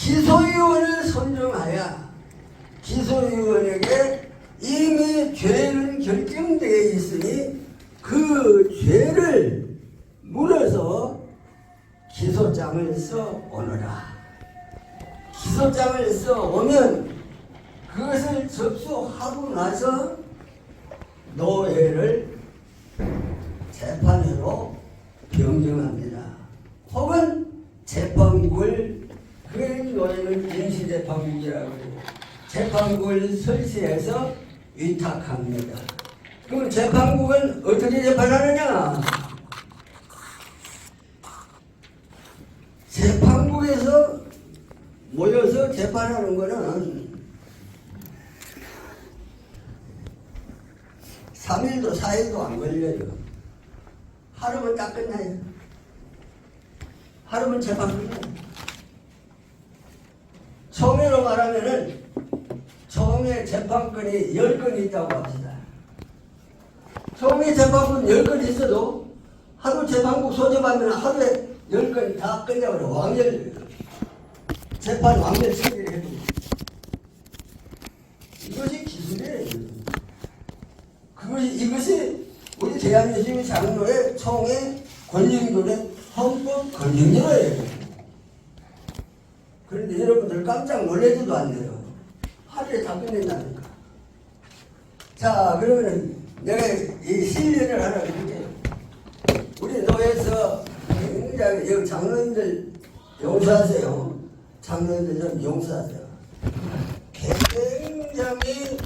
기소위원을 선정하여 기소위원에게 이미 죄는 결정되어 있으니 그 죄를 물어서 기소장을 써 오너라. 기소장을 써 오면 그것을 접수하고 나서 노예를 재판으로 변경합니다. 혹은 재판국을, 그 노예는 임시재판국이라고 하고 재판국을 설치해서 위탁합니다. 그럼 재판국은 어떻게 재판하느냐? 재판국에서 모여서 재판하는 거는 3일도 4일도 안 걸려요. 하루면 딱 끝나요. 하루면 재판 끝나요. 총회로 말하면은 총회 재판권이 10건이 있다고 합시다. 총회 재판권 10건 있어도 하루 재판국 소집하면 하루에 10건 다 끝내버려. 왕열 재판 왕열 처리를 해도 이것이 기술이에요. 이것이 우리 대한민국의 장로의 총회 권력들의 헌법 권력이에요. 그런데 여러분들 깜짝 놀라지도 않네요. 하루에 다 끝낸다니까. 자, 그러면 내가 이 실례를 하나 드릴게요. 우리 노예에서 굉장히 여기 장로님들 용서하세요. 장로님들 좀 용서하세요. 굉장히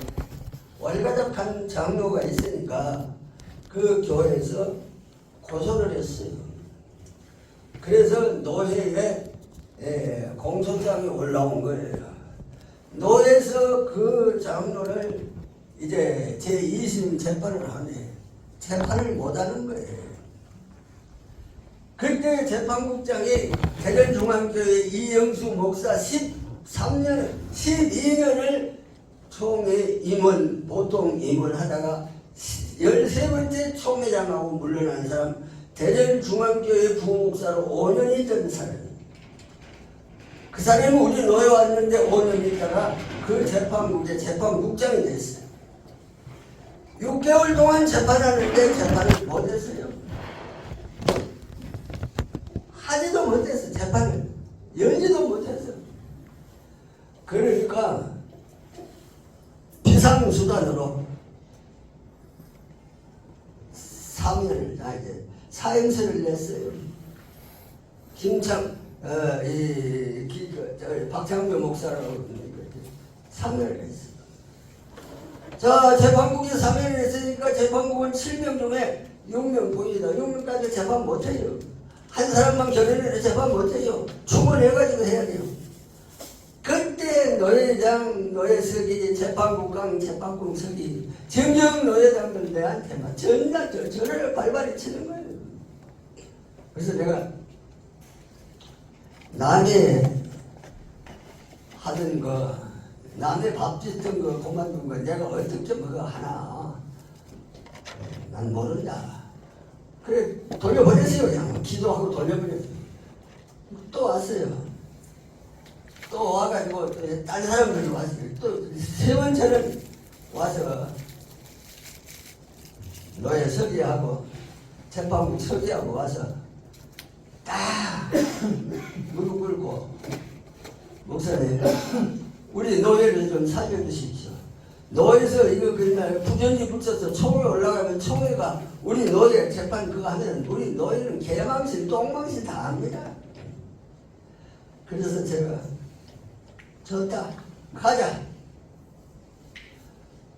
월가닥한 장로가 있으니까 그 교회에서 고소를 했어요. 그래서 노예에 공소장이 올라온 거예요. 노예에서 그 장로를 이제 제2심 재판을 하네. 재판을 못하는 거예요. 그때 재판국장이 대전중앙교회 이영수 목사 12년을 총회 임원, 보통 임원 하다가 13번째 총회장하고 물러난 사람, 대전중앙교회 부목사로 5년 있던 사람이에요. 그 사람이 우리 노예 왔는데 5년 있다가 그 재판국의 재판국장이 됐어요. 6개월 동안 재판하는데 재판을 못했어요. 하지도 못했어. 재판을 열지도 못했어. 그러니까 비상수단으로 사형서를 냈어요. 박창규 목사라고 사면을 했어요. 자, 재판국이 사면을 했으니까 재판국은 7명 중에 6명 보이다. 6명까지 재판 못해요. 한 사람만 결연해도 재판 못해요. 충원해가지고 해야 돼요. 그때 노예장, 노예서기, 재판국장, 재판국서기, 정정 노예장들 내한테만 전화를 발발이 치는 거예요. 그래서 내가 남이 하던 거, 남의 밥 짓던 거, 그만둔 거 내가 어떻게 뭐가 하나. 난 모른다. 그래, 돌려버렸어요. 그냥 기도하고 돌려버렸어요. 또 왔어요. 또 와가지고 또 다른 사람들이 왔어요. 또 세 번째는 와서 노예 서기하고 재판국 서기하고 와서 딱 무릎 꿇고 목사님, 우리 노예를 좀 살려주십시오. 노예에서 이거 그날 부전이 붙여서 총회 올라가면 총회가 우리 노예 재판 그거 하면 우리 노예는 개망신 똥망신 다 합니다. 그래서 제가 좋다, 가자.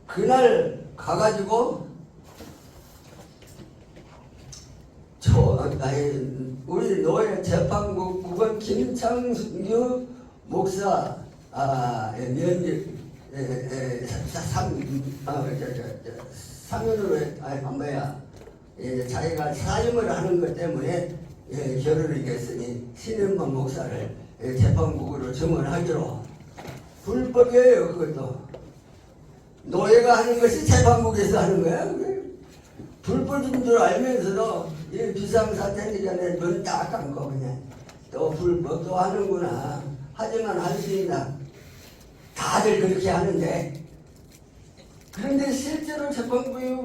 그날 가가지고 우리 노예 재판국 국원 김창규 목사 사면으로 자기가 사임을 하는 것 때문에 결혼을 했으니 신현만 목사를 재판국으로 증언하기로. 불법이에요. 그것도 노예가 하는 것이 재판국에서 하는 거야. 불법인 줄 알면서도 이 비상사태기 전에 눈 딱 감고 그냥 또 불법도 하는구나. 하지만 할 수 있나? 다들 그렇게 하는데, 그런데 실제로 재판부의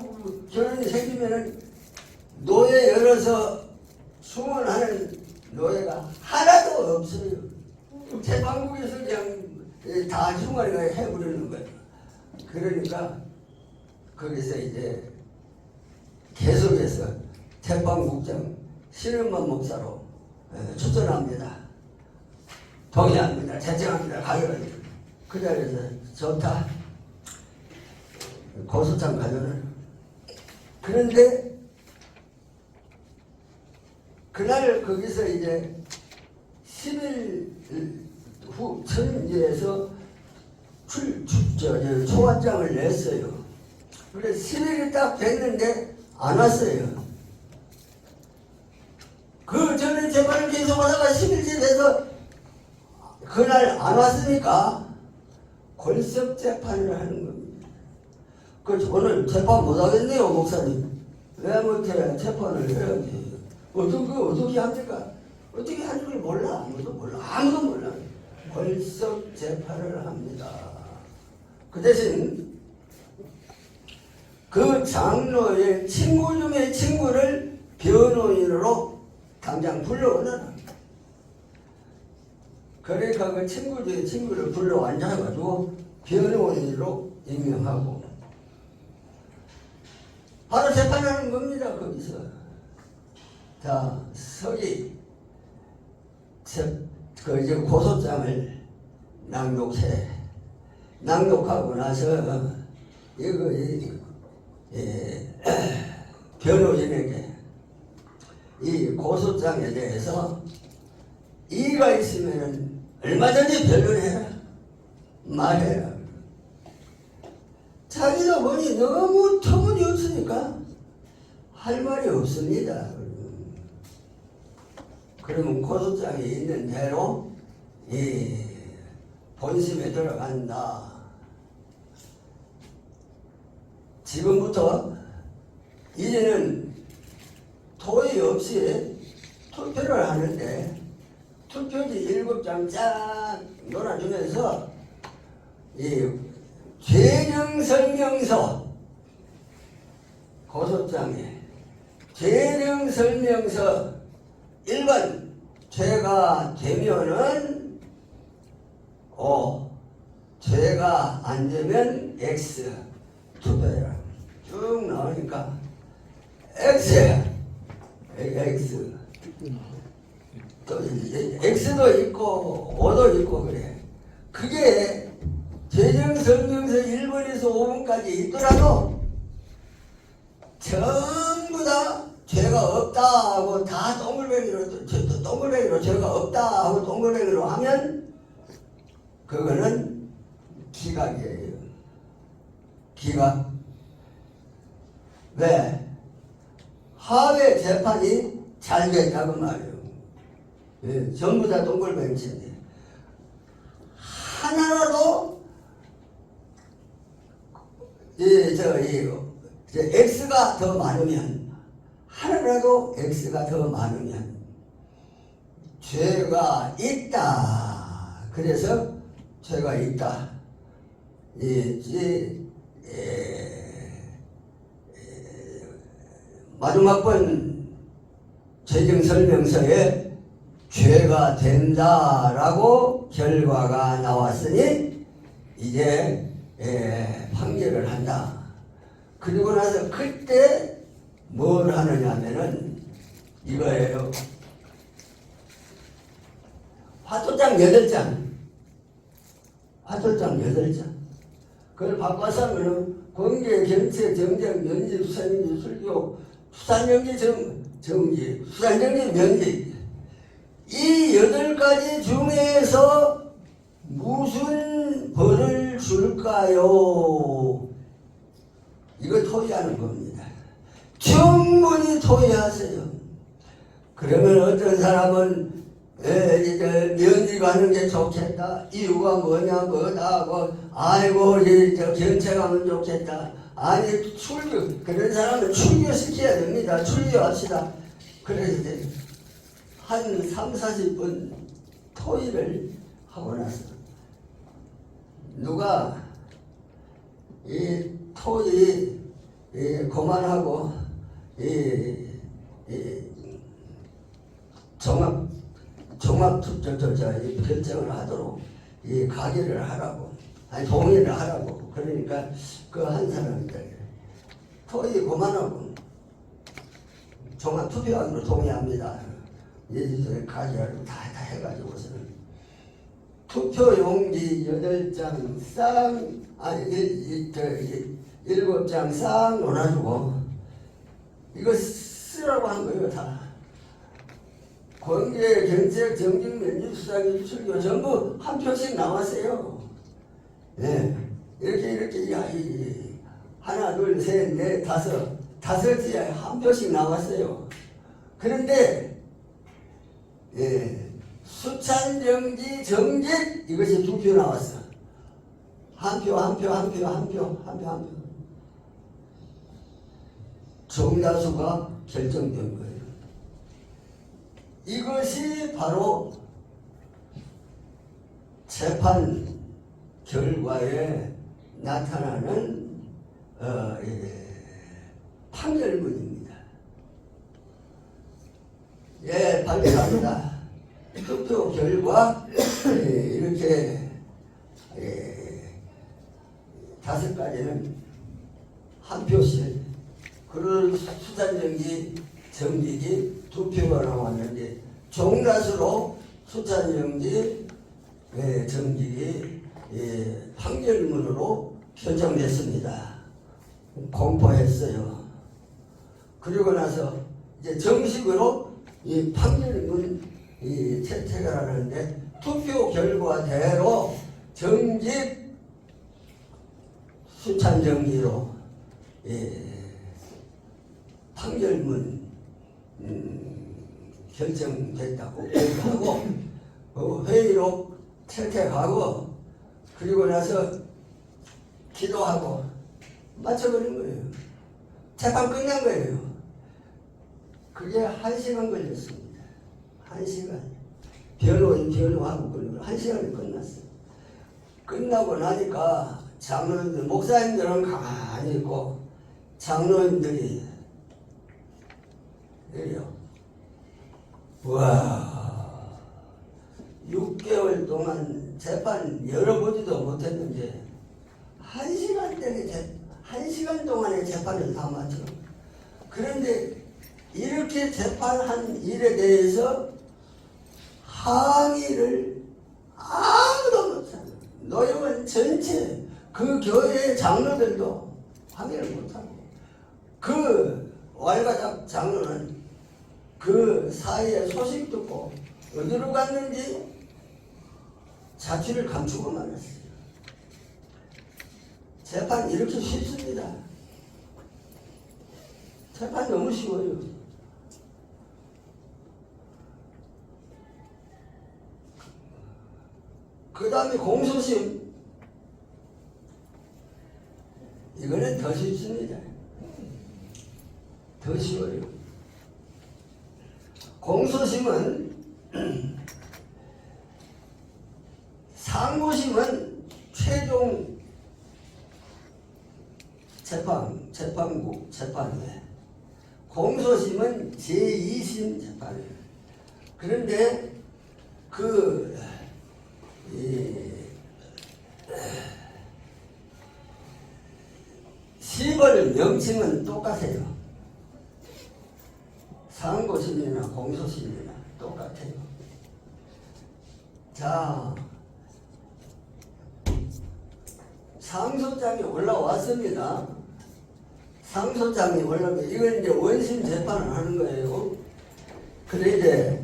결혼이 생기면은 노예 열어서 수원하는 노예가 하나도 없어요. 재판국에서 그냥 다 흉아리가 해버리는 거예요. 그러니까 거기서 이제 계속해서 재판국장 신은만 목사로 추천합니다. 동의합니다. 채택합니다. 가요를 그 자리에서 좋다. 고소장 가져는. 그런데 그날 거기서 이제 10일 후 천주에서 초안장을 냈어요. 그래 10일이 딱 됐는데 안 왔어요. 그 전에 재판을 계속하다가 10일째 돼서 그날 안 왔으니까 골석 재판을 하는 겁니다. 그래서 오늘 재판 못 하겠네요, 목사님. 왜 못해? 재판을 해야지. 어떻게 합니까? 어떻게 하는 걸 몰라. 아무도 몰라. 골석 재판을 합니다. 그 대신 그 장로의 친구 중에 친구를 변호인으로 당장 불러오너라. 그러니까 그 친구 중에 친구를 불러 앉아가지고 변호인으로 임명하고 바로 재판하는 겁니다. 거기서. 자, 서기 그 이제 고소장을 낭독하고 나서 이거 변호인에게 이 고소장에 대해서 이의가 있으면 얼마든지 변론해라. 말해라. 자기도 보니 너무 터무니없으니까 할 말이 없습니다. 그러면 고소장에 있는 대로 이 본심에 들어간다. 지금부터 이제는 토의 없이 투표를 하는데 투표지 7장 쫙 놀아주면서 이 죄명설명서 고소장에 죄명설명서 1번 죄가 되면은 O, 죄가 안 되면 X 투표해라. 쭉 나오니까 X야. X. 또 X도 있고 O도 있고 그래. 그게 죄정설명서 1번에서 5번까지 있더라도 전부 다 죄가 없다 하고 다 동글뱅이로 죄가 없다 하고 동글뱅이로 하면 그거는 기각이에요. 기각. 왜? 하회 재판이 잘 됐다고 말이에요. 예, 전부 다 동글뱅이인데 하나라도 X가 더 많으면 하나라도 X가 더 많으면 죄가 있다. 그래서 죄가 있다. 마지막 번 죄정설명서에 죄가 된다라고 결과가 나왔으니 이제 판결을 한다. 그리고 나서 그때 뭘 하느냐면은 이거예요. 화초장 8장. 화초장 8장. 그걸 바꿔서는 공개, 경체, 정정, 면직, 수산정지, 술교, 수산정지, 정지, 수산정지, 면직. 이 8가지 중에서 무슨 벌을 줄까요? 이거 토의하는 겁니다. 충분히 토의하세요. 그러면 어떤 사람은 면직하는 게 좋겠다. 이유가 뭐다 하고 아이고 견책하면 좋겠다. 아니 출교 그런 사람은 출교시켜야 됩니다. 출교합시다. 그래서 한 3, 40분 토의를 하고 나서 누가 이 토의 고만하고 이 종합투표자 결정을 하도록 이 가결을 하라고, 아니 동의를 하라고. 그러니까 그 한 사람들 토의 고만하고 종합투표안으로 동의합니다. 예지선에 가결을 다 해가지고서는 투표용지 8장 쌍, 아니 7장 쌍 놓아주고 이거 쓰라고 한 거예요. 다 공개, 경책, 정직, 면접, 수상, 출교 전부 한 표씩 나왔어요. 네. 이렇게 하나, 둘, 셋, 넷, 다섯이 한 표씩 나왔어요. 그런데 수찬정지, 정직 이것이 2표 나왔어. 한 표. 정다수가 결정된 거예요. 이것이 바로 재판 결과에 나타나는 판결문입니다. 예, 발표합니다. 투표 결과 이렇게 5가지는 한 표씩, 그런 수찬정지 정직이 2표가 나왔는데 종라수로 수찬정지 정직이 판결문으로 결정됐습니다. 공포했어요. 그리고 나서 이제 정식으로 이 판결문 채택을 하는데 투표 결과대로 정직 수찬정지로 판결문 결정됐다고 하고 회의록 채택하고 그리고 나서 기도하고 마쳐버린 거예요. 재판 끝난 거예요. 그게 1시간 걸렸습니다. 1시간. 변호인 변호하고 그러고 1시간이 끝났어요. 끝나고 나니까 장로님들, 목사님들은 가만히 있고 장로님들이 이래요. 와, 6개월 동안 재판 열어보지도 못했는데 1시간 동안의 재판을 다 마쳐. 그런데 이렇게 재판한 일에 대해서 항의를 아무도 못하고 노여원 전체 그 교회의 장로들도 항의를 못하고 그 왈가닥 장로는 그 사이에 소식 듣고 어디로 갔는지 자취를 감추고 말았어요. 재판 이렇게 쉽습니다. 재판 너무 쉬워요. 그 다음에 공소심. 이거는 더 쉽습니다. 더 쉬워요. 공소심은 상고심은 최종 재판국, 재판회. 공소심은 제2심 재판회. 그런데 시벌 명칭은 똑같아요. 상고심이나 공소심이나 똑같아요. 자, 상소장이 올라왔습니다. 상소장이 올라오면 이건 이제 원심 재판을 하는 거예요. 그래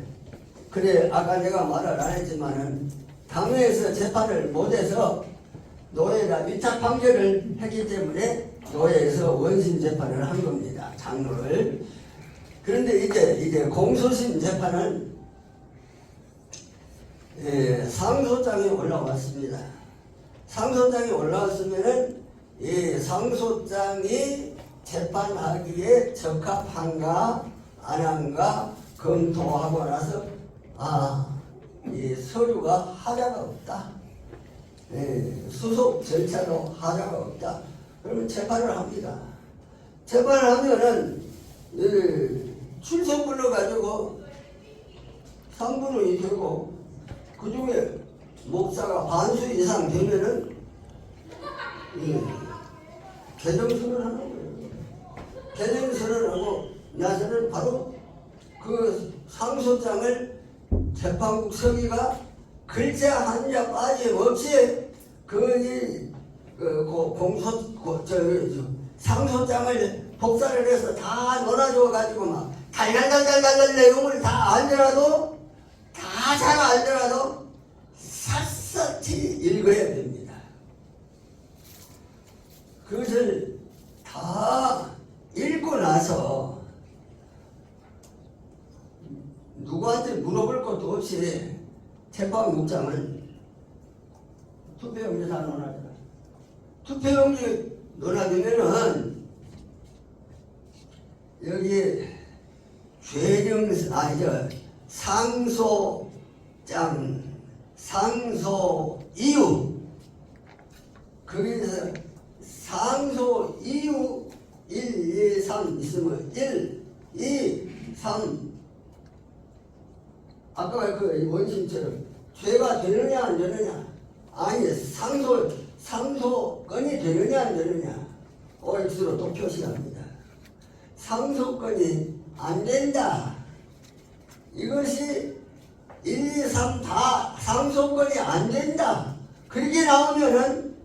아까 내가 말을 안 했지만은 당회에서 재판을 못해서 노예가 위탁 판결을 했기 때문에 노예에서 원심 재판을 한 겁니다. 장로를. 그런데 이제 공소심 재판은 상소장이 올라왔습니다. 상소장이 올라왔으면은 이 상소장이 재판하기에 적합한가 안 한가 검토하고 나서 이 서류가 하자가 없다. 수속 절차로 하자가 없다. 그러면 재판을 합니다. 재판을 하면은 출석 불러가지고 상분이 되고 그 중에 목사가 반수 이상 되면은 개정선을 하는 거예요. 개정선을 하고 나서는 바로 그 상소장을 재판국 서기가 글자 한자 빠짐없이 상소장을 복사를 해서 다 놀아줘 가지고 막 달달달달달 내용을 다 알더라도 다 잘 알더라도 샅샅이 읽어야 됩니다. 그것을 다 읽고 나서 누구한테 물어볼 것도 없이 재판국장은 투표용지 다 논하더라. 투표용지 논하면은 여기 상소 이유 거기서 상소 이유 1, 2, 3 있으면 1, 2, 3 아까 그 원심처럼 죄가 되느냐 안 되느냐 아니 상소건이 되느냐 안 되느냐 OX로 또 표시합니다. 상소건이 안 된다. 이것이 1, 2, 3 다 상소건이 안 된다. 그렇게 나오면은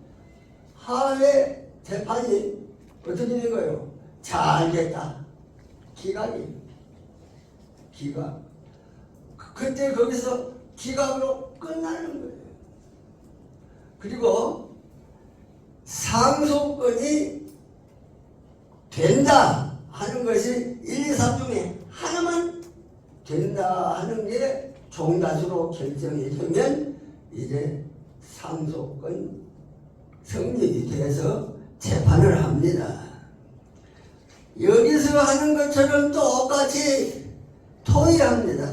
하회 재판이 어떻게 되는 거예요? 잘 됐다. 기각. 그때 거기서 기각으로 끝나는 거예요. 그리고 상소건이 된다 하는 것이 1, 2, 3 중에 하나만 된다 하는 게 종다수로 결정이 되면 이제 상소건 성립이 돼서 재판을 합니다. 여기서 하는 것처럼 똑같이 토의합니다.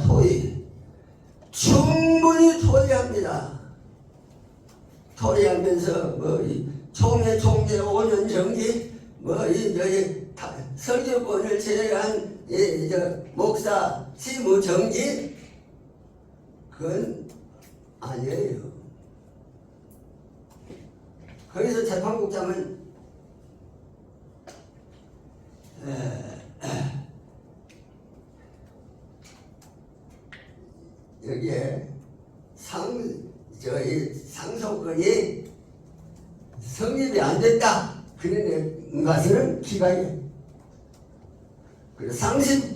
충분히 토의합니다. 토의하면서 총회 5년 정기 설교권을 제외한 목사 시무 정지 그건 아니에요. 거기서 재판국장은 여기에 상소건이 성립이 안 됐다. 그런 것은 기각이에요.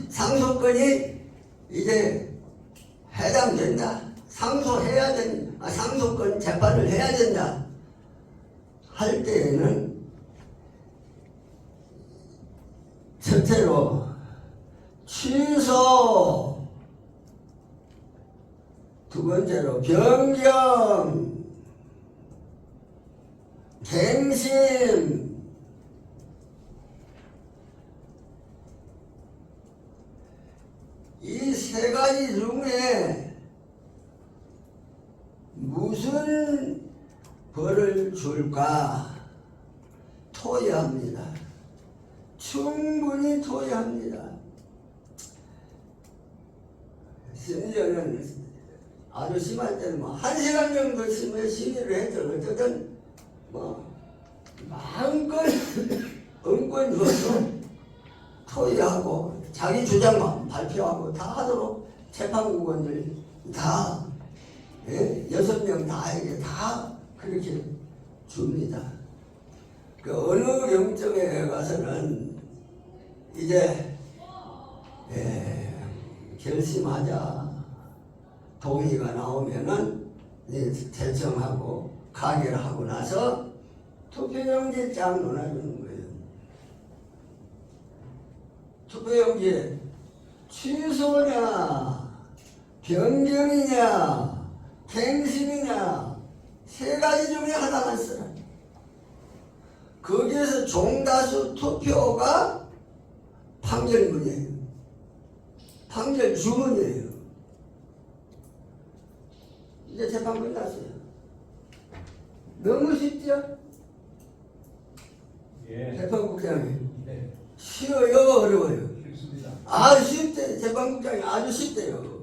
상소건이 이제 해당된다. 상소건 재판을 해야 된다. 할 때에는 첫째로 취소, 두 번째로 변경, 갱신, 이 세 가지 중에 무슨 벌을 줄까 토의합니다. 충분히 토의합니다. 심지어는 아주 심할 때는 1시간 정도 시위를 해도 어쨌든 마음껏 응권 줘서 토의하고 자기 주장만 발표하고 다 하도록 재판국원들 다 6명 다에게 다 그렇게 줍니다. 그 어느 영점에 가서는 이제 결심하자 동의가 나오면은 제청하고 가결하고 나서 투표용지 쫙 논해주는 거예요. 투표용지에 취소냐, 변경이냐, 갱신이냐 세 가지 중에 하나만 써라. 거기에서 종다수 투표가 판결문이에요. 판결 주문이에요. 이제 재판 끝났어요. 너무 쉽죠? 예. 재판국장이 네. 쉬워요, 어려워요? 쉽습니다. 아주 쉽대. 재판국장이 아주 쉽대요.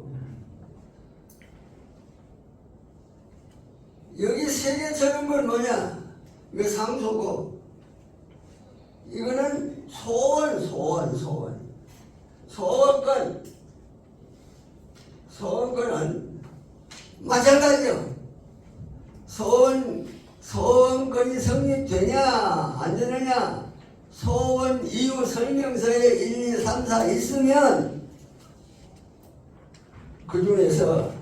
여기 세 개 적은 건 뭐냐? 이거 상소고, 이거는 소원권은 마찬가지죠. 소원권이 성립되냐 안 되느냐, 소원 이유 설명서에 1, 2, 3, 4 있으면 그 중에서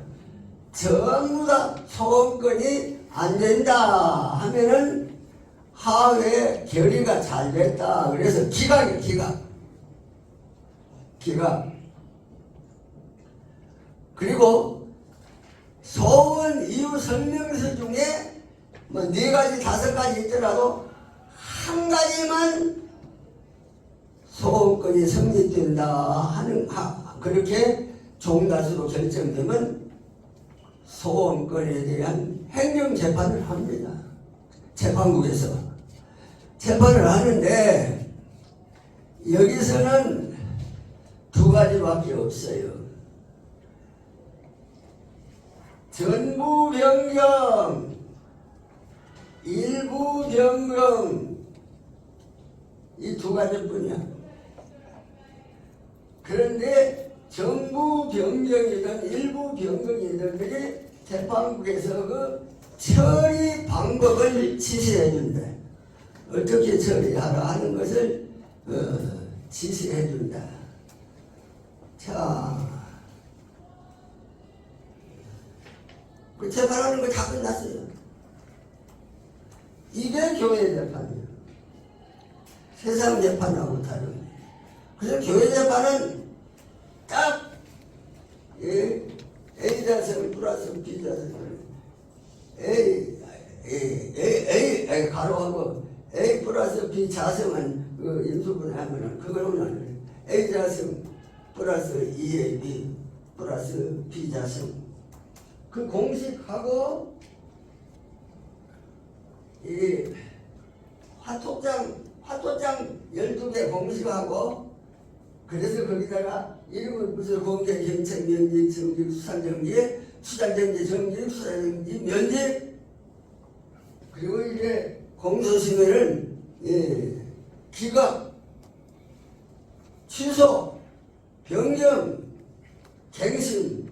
전부 다 소원권이 안 된다 하면은 하회 결의가 잘 됐다. 그래서 기각이에요, 기각. 그리고 소원 이유 설명서 중에 뭐 4가지, 5가지 있더라도 한 가지만 소원권이 성립된다 하는, 그렇게 종다수로 결정되면 소원권에 대한 행정재판을 합니다. 재판국에서 재판을 하는데 여기서는 2가지밖에 없어요. 전부 변경, 일부 변경, 이 2가지뿐이야. 그런데 전부 변경이든 일부 변경이든 그게 재판국에서 그 처리 방법을 지시해 준다. 어떻게 처리하라 하는 것을 지시해 준다. 자, 그 재판하는 거 다 끝났어요. 이게 교회 재판이에요. 세상 재판하고 다른. 그래서 교회 재판은 딱 A자성 플러스 B자성을 A 가로하고 A 플러스 B 자성은 그 인수분해 하면은 그거는 A 자성 플러스 2AB 플러스 B 자성 그 공식하고 이 화토장 12개 공식하고 그래서 거기다가 이름은 무슨 공개 경책 면직 정직 수산정지 수장정지 정직 수산정지 면직 그리고 이제 공소시효는 기각, 취소, 변경, 갱심이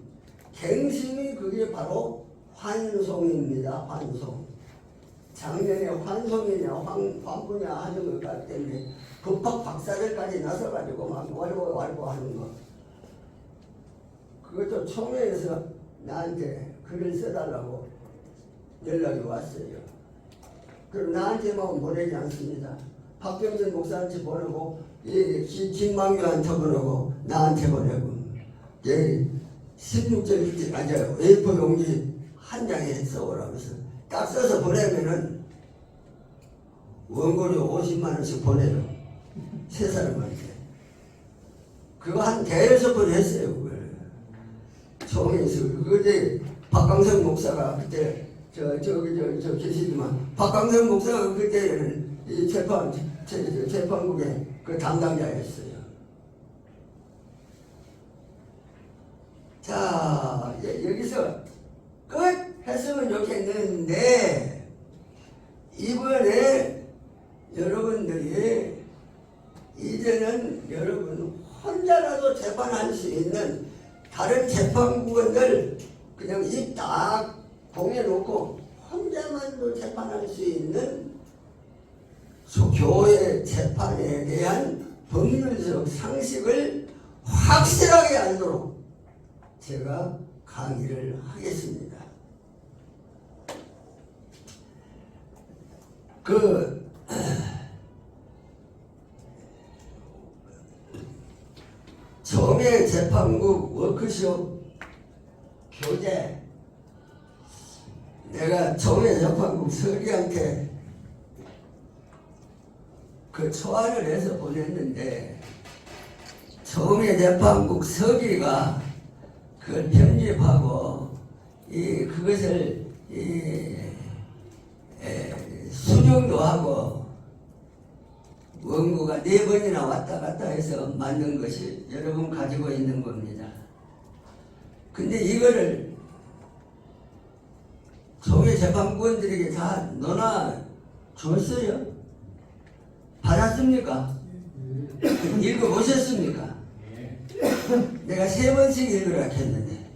그게 바로 환송입니다. 환송. 작년에 환송이냐 환부냐 하는 것 같기 때문에 법학 박사들까지 나서가지고 막 war고 하는 거. 그것도 총회에서 나한테 글을 써달라고 연락이 왔어요. 그럼 나한테만 보내지 않습니다. 박병준 목사한테 보내고, 김만규한테 보내고, 나한테 보내고, 16절, A4 용지 한 장에 써오라면서 딱 써서 보내면은 원고료 50만원씩 보내요. 세 사람한테. 그거 한 대여섯 번 했어요, 그걸. 총회에서. 그때 박강성 목사가 그때 저 계시지만 박강성 목사가 그때는 이 재판국의 그 담당자였어요. 자, 여기서 끝 했으면 좋겠는데 이번에 여러분들이 이제는 여러분 혼자라도 재판할 수 있는 다른 재판국원들 그냥 입 딱 공해놓고 혼자만도 재판할 수 있는 교회 재판에 대한 법률적 상식을 확실하게 알도록 제가 강의를 하겠습니다. 정의 재판국 워크숍 교재 내가 정의 재판국 서기한테 그 초안을 해서 보냈는데 정의 재판국 서기가 그걸 편집하고 그것을 수정도 하고 원고가 4번이나 왔다 갔다 해서 만든 것이 여러분 가지고 있는 겁니다. 근데 이거를 소외 재판부원들에게 다 논하 줬어요? 받았습니까? 읽어보셨습니까? 내가 3번씩 읽으라 했는데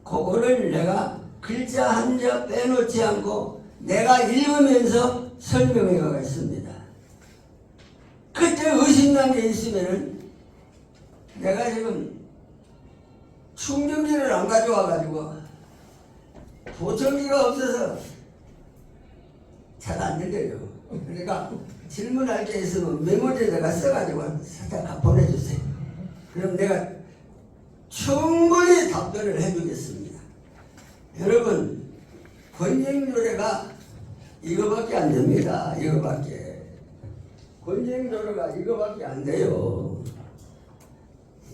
그거를 내가 글자 한자 빼놓지 않고 내가 읽으면서 설명해 가겠습니다. 그때 의심난 게 있으면은 내가 지금 충전기를 안 가져와 가지고 보청기가 없어서 잘 안 들려요. 그러니까 질문할 게 있으면 메모지에다가 써가지고 살짝 보내주세요. 그럼 내가 충분히 답변을 해주겠습니다. 여러분, 권징조례가 이거밖에 안 됩니다. 이거밖에. 권징조례가 이거밖에 안 돼요.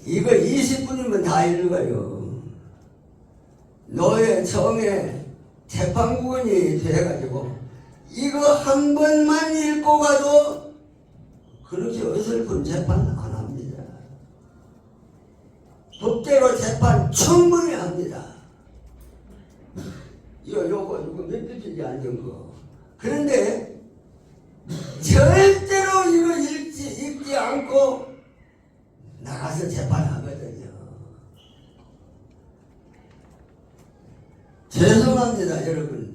이거 20분이면 다 읽어요. 노예, 정예, 재판부원이 돼가지고 이거 한 번만 읽고 가도 그렇게 어설픈 재판 안 합니다. 법대로 재판 충분히 합니다. 요거 몇 페이지 앉은 거. 그런데 절대로 이거 읽지 않고 나가서 재판하거든요. 죄송합니다, 여러분.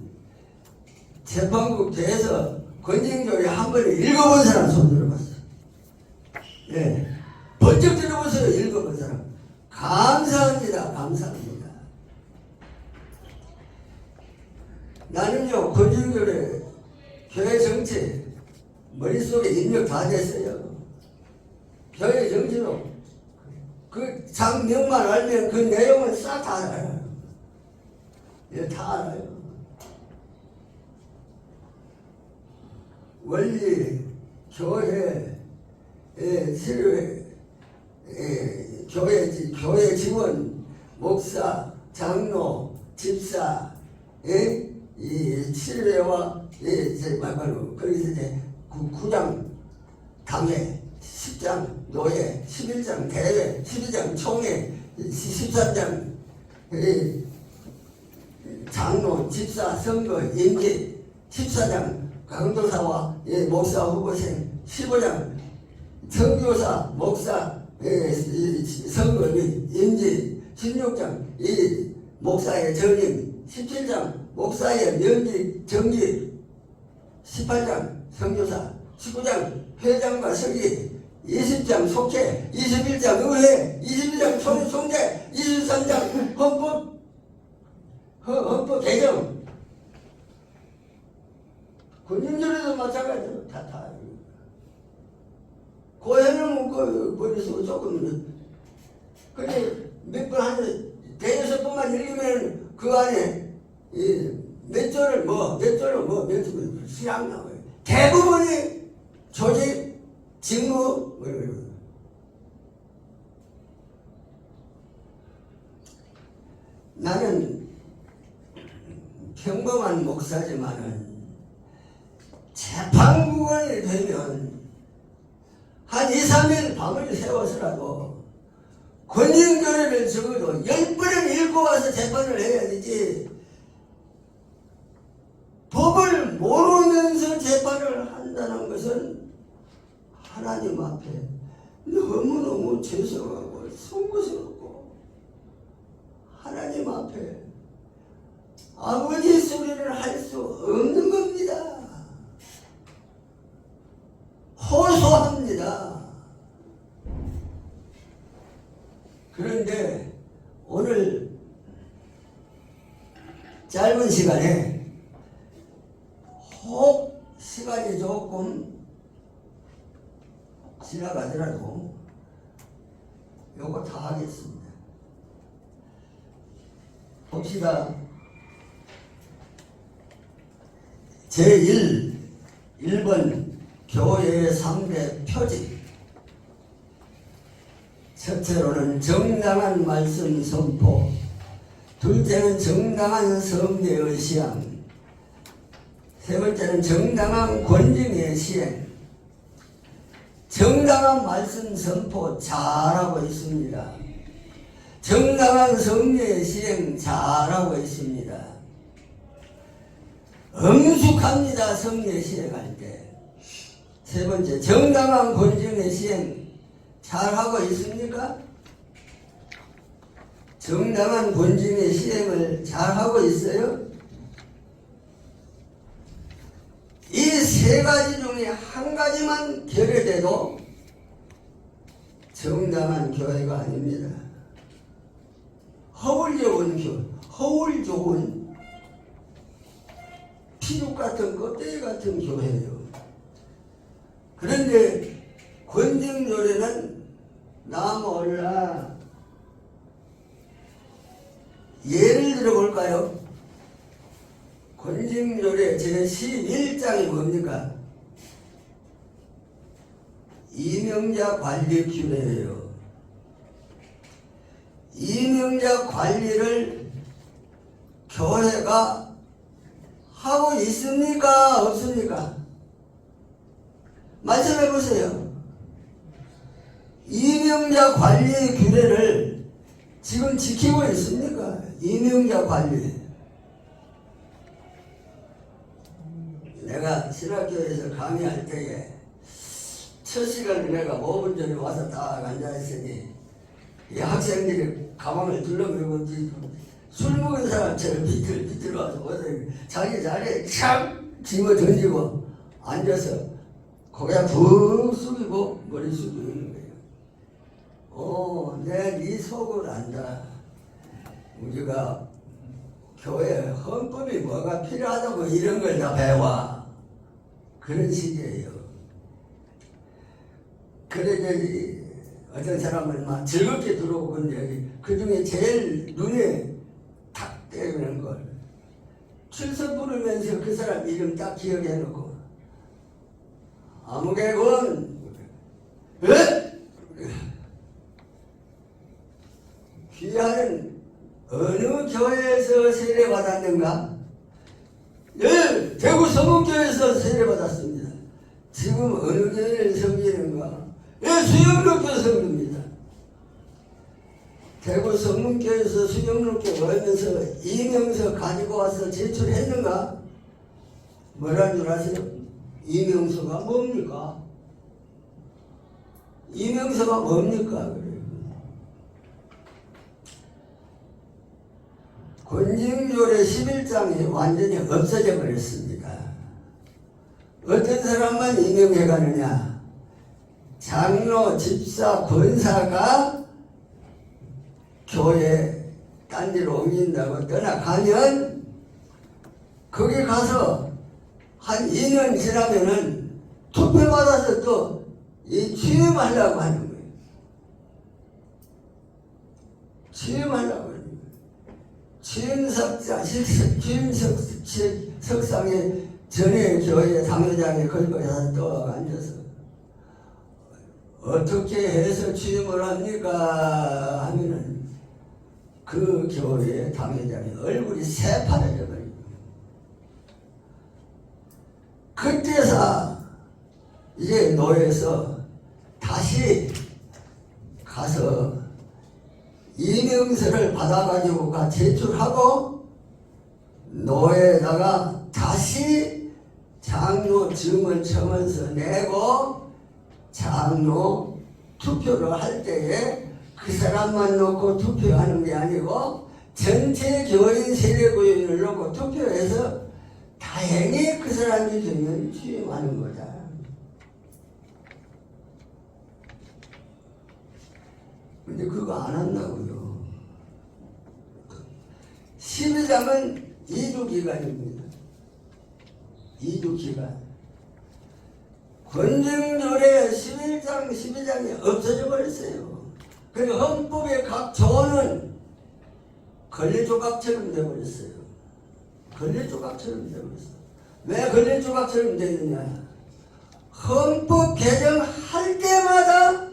재판국 대해서 권징조례 한 번에 읽어본 사람 손 들어봤어요. 네. 번쩍 들어보세요. 읽어본 사람. 감사합니다. 감사합니다. 나는요, 권징조례 교회 정치 머릿속에 입력 다 됐어요. 교회 정치로 그 장명만 알면 그 내용은 싹 다 알아요. 예, 다 알아요. 원리, 교회, 치료회, 교회 직원, 목사, 장로, 집사, 이 치료회와 거기서 이제 구장, 당회, 10장, 노예, 11장, 대회, 12장, 총회, 13장, 장로, 집사, 선거, 임기, 14장, 강도사와 목사 후보생, 15장, 선교사, 목사, 선거 및 임기, 16장, 목사의 전임, 17장, 목사의 면직, 정직, 18장, 선교사, 19장, 회장과 서기, 20장 속회, 21장 의회, 22장 총재, 23장 헌법 개정. 권징조례도 마찬가지로 다. 고해는 머릿속에 조금 근데 몇 번 하는 대여섯 번만 읽으면 그 안에 몇 절을 몇 절을 시작 나와요. 대부분이 조직, 직무 나는 평범한 목사지만은 재판부원이 되면 한 2, 3일 밤을 새워서라도 권징조례를 적어도 10번은 읽고 와서 재판을 해야 되지, 법을 모르면서 재판을 한다는 것은 하나님 앞에 너무너무 죄송하고 송구스럽고 하나님 앞에 아버지 소리를 할 수 없는 겁니다. 호소합니다. 그런데 오늘 짧은 시간에 혹 시간이 조금 지나가더라도 요거 다 하겠습니다. 봅시다. 제1번 교회의 3대 표지. 첫째로는 정당한 말씀 선포, 둘째는 정당한 성례의 시행, 세 번째는 정당한 권징의 시행, 정당한 말씀 선포 잘하고 있습니다. 정당한 성례의 시행 잘하고 있습니다. 엄숙합니다. 성례 시행할 때. 세 번째, 정당한 권징의 시행 잘하고 있습니까? 정당한 권징의 시행을 잘하고 있어요? 이 세 가지 중에 한 가지만 결여돼도 정당한 교회가 아닙니다. 허울 좋은 피죽 같은 껍데기 같은 교회예요. 그런데 권징조례는 나 몰라. 예를 들어볼까요? 권징조례 제11장이 뭡니까? 임명자 관리 규례예요. 임명자 관리를 교회가 하고 있습니까? 없습니까? 말씀해 보세요. 임명자 관리 규례를 지금 지키고 있습니까? 임명자 관리. 내가 신학교에서 강의할 때에 첫 시간에 내가 5분 전에 와서 딱 앉아있으니 이 학생들이 가방을 둘러매고 술 먹은 사람처럼 비틀비틀 와서 자기 자리에 촥 집어 던지고 앉아서 고개 푹 숙이고 머리 숙이고 있는 거예요. 내가 네 속을 안다. 우리가 교회 헌법이 뭐가 필요하다고 이런 걸 다 배워. 그런 식이에요. 그래 어떤 사람은 막 즐겁게 들어오고 근데 그 중에 제일 눈에 탁 떼는 걸 출석 부르면서 그 사람 이름 딱 기억해놓고 아무개군 귀하는 어느 교회에서 세례받았는가? 예, 대구 성문교회에서 세례받았습니다. 지금 어느 교회를 섬기는가? 예, 수영록교 섬깁니다. 대구 성문교회에서 수영록교 오면서 이명서 가지고 와서 제출했는가? 뭐라는 줄 아세요? 이명서가 뭡니까? 이명서가 뭡니까? 권징조례 11장이 완전히 없어져 버렸습니다. 어떤 사람만 임명해 가느냐? 장로, 집사, 권사가 교회 딴 데로 옮긴다고 떠나가면 거기 가서 한 2년 지나면은 투표받아서 또 이 취임하려고 하는 거예요. 취임하려고 하는 거예요. 취임석상에 전에 교회 당회장에 걸거해서 또 앉아서 어떻게 해서 취임을 합니까? 하면은 그 교회 당회장의 얼굴이 새파래져 버립니다. 그때서 이제 노예에서 다시 가서 이명서를 받아가지고 제출하고 노예에다가 다시 장로 증을 청원서 내고 장로 투표를 할 때에 그 사람만 놓고 투표하는 게 아니고 전체 교인 세례교인을 놓고 투표해서 다행히 그 사람이 되면 취임하는 거다. 근데 그거 안 한다고요. 12장은 2주 기간입니다. 2주 기간. 권징조례 11장, 12장이 없어져 버렸어요. 그리고 헌법의 각 조언은 걸레조각처럼 되어버렸어요. 걸레조각처럼 되어버렸어요. 왜 걸레조각처럼 되느냐? 헌법 개정할 때마다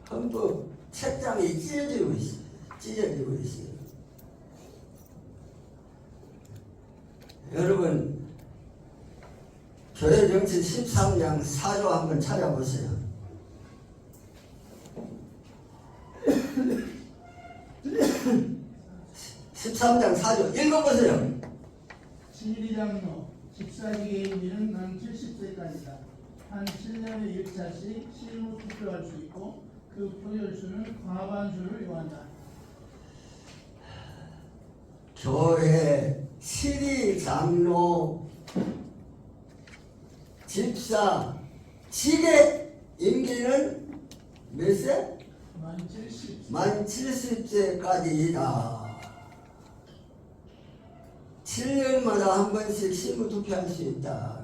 헌법 책장이 찢어지고 있어요. 여러분 교회정치 13장 4조 한번 찾아보세요. 13장 4조 읽어보세요. 진리장로 집사직에 이르는 만 70세까지다. 한 7년에 1차씩 실무 투표할 수 있고 그 표결수는 과반수를 요한다. 교회 시리 장로 집사 직의 임기는 몇 세? 만 70세까지이다. 7년마다 한 번씩 실무 투표할 수 있다.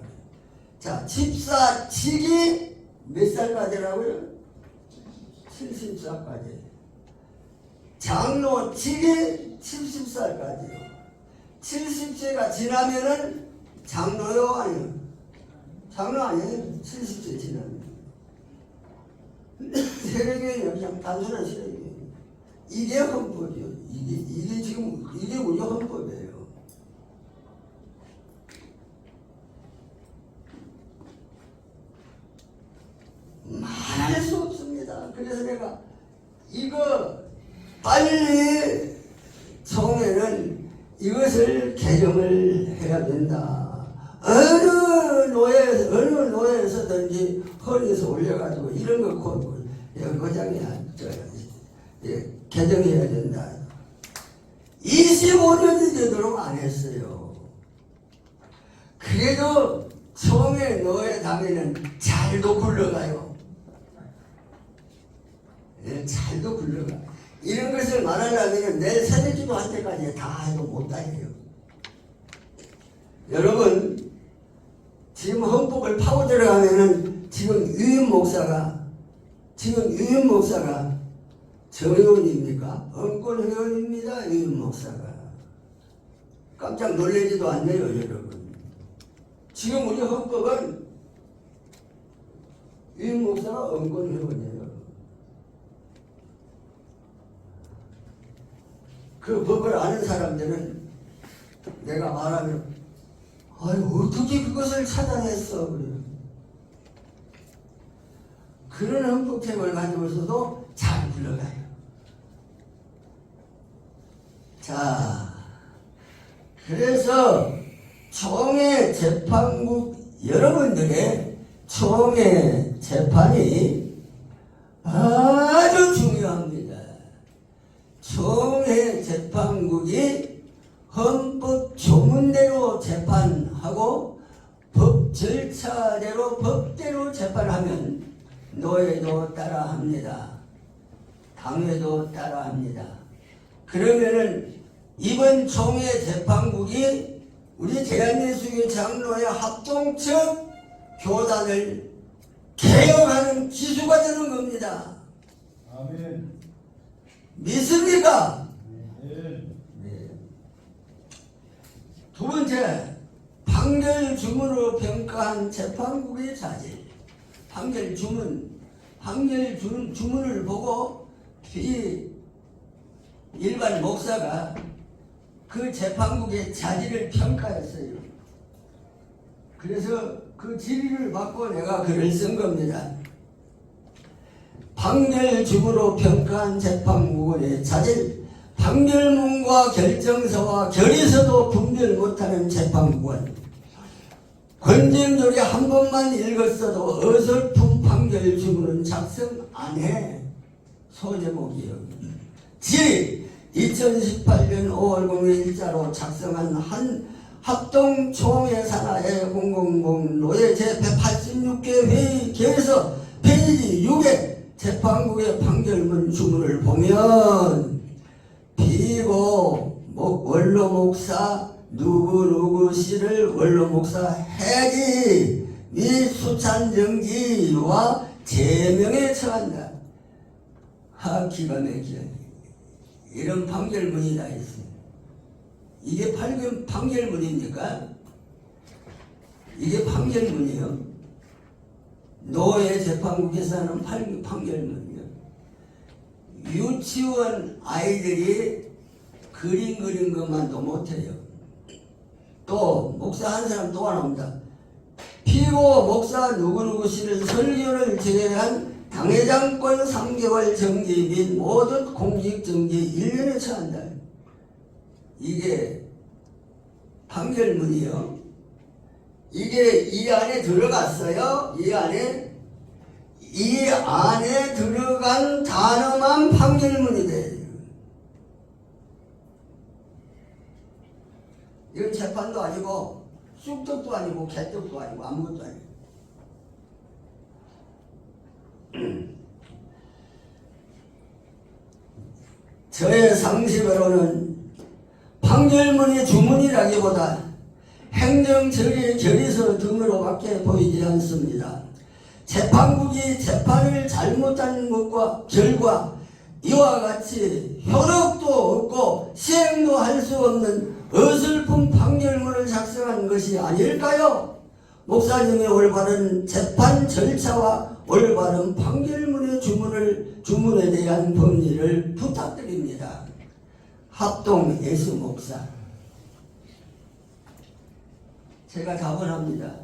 자, 집사 직이 몇 살까지라고요? 70살까지. 장로 직이 70살까지요. 70세가 지나면은 장로요? 아니요? 장로 아니에요? 70세 지나면. 세례교회는 그냥 단순한 세례교회. 이게 헌법이요. 이게 지금, 이게 우리 헌법이에요. 말할 수 없습니다. 그래서 내가 이거 빨리 총회는 이것을 개정을 해야 된다. 어느 노예에서든지 헌에서 올려가지고 이런 거 곧 고장이 개정해야 된다. 25년이 되도록 안 했어요. 그래도 총회 노예 당에는 잘도 굴러가요. 잘도 굴러가. 이런 것을 말하려면 내일 새벽기도 할 때까지 다 해도 못다 해요. 여러분, 지금 헌법을 파고 들어가면은 지금 유임 목사가 정의원입니까? 헌권회원입니다. 유임 목사가. 깜짝 놀라지도 않네요, 여러분. 지금 우리 헌법은 유임 목사가 헌권회원이에요. 그 법을 아는 사람들은 내가 말하면 아유 어떻게 그것을 찾아냈어 그래요. 그런 헌법책을 가지고서도 잘 굴러가요. 자, 그래서 총회 재판국 여러분들의 총회 재판이 아주 중요합니다. 총회 재판국이 헌법 조문대로 재판하고 법 절차대로 법대로 재판하면 노예도 따라합니다. 당회도 따라합니다. 그러면은 이번 총회 재판국이 우리 대한예수교 장로의 합동측 교단을 개혁하는 기수가 되는 겁니다. 아멘. 믿습니까? 네. 네. 두 번째, 판결 주문으로 평가한 재판국의 자질. 판결 주문을 보고 일반 목사가 그 재판국의 자질을 평가했어요. 그래서 그 질의를 받고 내가 글을 쓴 겁니다. 판결 주문으로 평가한 재판국의 자질. 판결문과 결정서와 결의서도 분별 못하는 재판국은 권정조리 한 번만 읽었어도 어설픈 판결 주문은 작성 안 해. 소제목이요. 질 2018년 5월 0일 일자로 작성한 한 합동총회 산하의 000 노예 제186개 회의 계에서 페이지 6에 재판국의 판결문 주문을 보면 비고 원로 목사 누구 씨를 원로 목사 해지 및 수찬 정지와 제명에 처한다. 기가 막히야. 이런 판결문이 다 있어요. 이게 판결문입니까? 이게 판결문이요. 노예 재판국에서 하는 판결문이요. 유치원 아이들이 그림 그린 것만도 못해요. 또 목사 한 사람 또 나옵니다. 피고 목사 누구누구 씨는 설교를 제외한 당회장권 3개월 정지 및 모든 공직 정지 1년에 처한다. 이게 판결문이요. 이게 이 안에 들어갔어요. 이 안에 들어간 단어만 판결문이 돼. 이건 재판도 아니고 쑥떡도 아니고 개떡도 아니고 아무것도 아니고. 저의 상식으로는 판결문이 주문이라기보다 행정처리의 결의서 등으로밖에 보이지 않습니다. 재판국이 재판을 잘못한 것과 결과 이와 같이 효력도 없고 시행도 할 수 없는 어설픈 판결문을 작성한 것이 아닐까요? 목사님의 올바른 재판 절차와 올바른 판결문의 주문에 대한 법리를 부탁드립니다. 합동 예수 목사. 제가 답을 합니다.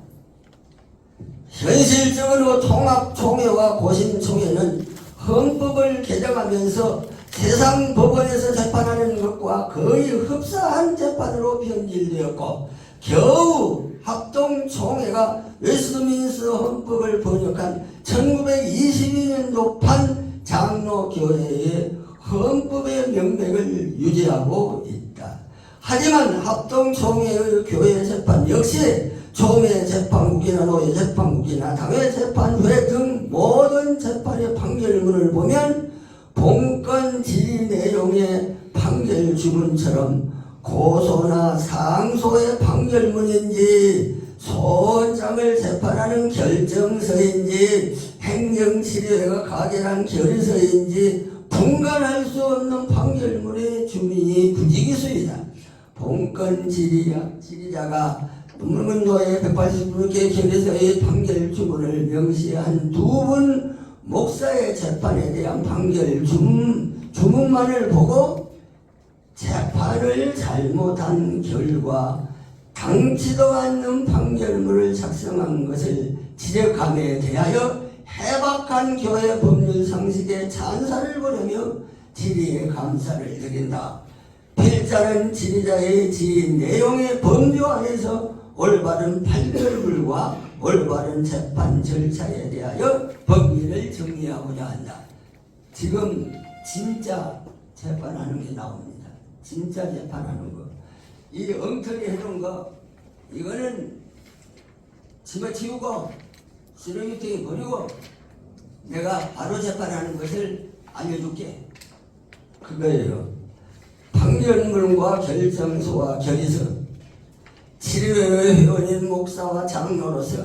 현실적으로 통합총회와 고심총회는 헌법을 개정하면서 세상 법원에서 재판하는 것과 거의 흡사한 재판으로 변질되었고 겨우 합동총회가 웨스트민스터 헌법을 번역한 1922년도판 장로교회의 헌법의 명맥을 유지하고 있다. 하지만 합동총회의 교회 재판 역시 총회 재판국이나 노예 재판국이나 당회 재판회 등 모든 재판의 판결문을 보면 본건 질의 내용의 판결 주문처럼 고소나 상소의 판결문인지 소원장을 재판하는 결정서인지 행정치료회가 가결한 결의서인지 분간할 수 없는 판결문의 주민이 부지기수이다. 본건 지리자가 문문도의 180분께 결의서의 판결 주문을 명시한 두 분 목사의 재판에 대한 판결 주문만을 보고 재판을 잘못한 결과 당치도 않는 판결문을 작성한 것을 지적함에 대하여 해박한 교회 법률 상식에 찬사를 보내며 질의에 감사를 드린다. 필자는 질의자의 질의 내용의 범주 안에서 올바른 판결물과 올바른 재판 절차에 대하여 법리를 정리하고자 한다. 지금 진짜 재판하는 게 나옵니다. 진짜 재판하는 거. 이 엉터리 해놓은 거 이거는 집어치우고 쓰레기통에 버리고 내가 바로 재판하는 것을 알려줄게. 그거예요. 판결문과 결정서와 결의서 치료회 회원인 목사와 장로로서